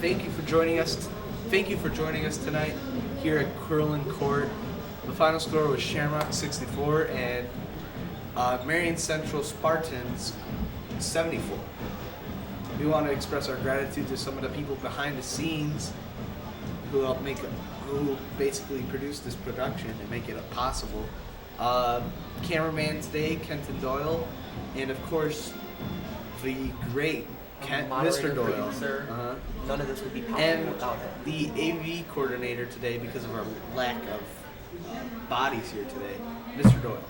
Thank you for joining us. Thank you for joining us tonight here at Curlin Court. The final score was Shamrock 64 and Marian Central Spartans 74. We want to express our gratitude to some of the people behind the scenes who helped who basically produced this production and make it possible. Cameraman today, Kenton Doyle, and of course the great Mr. Doyle. None of this would be possible and without him. The AV coordinator today, because of our lack of bodies here today, Mr. Doyle.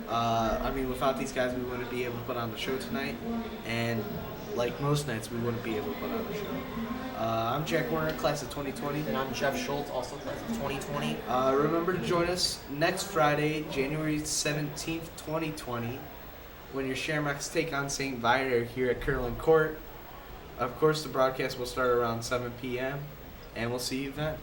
I mean, without these guys, we wouldn't be able to put on the show tonight, and like most nights, we wouldn't be able to put on the show. I'm Jack Warner, class of 2020. And I'm Jeff Schultz, also class of 2020. Remember to join us next Friday, January 17th, 2020, when your Shamrocks take on St. Viator here at Curlin Court. Of course, the broadcast will start around 7 p.m., and we'll see you then.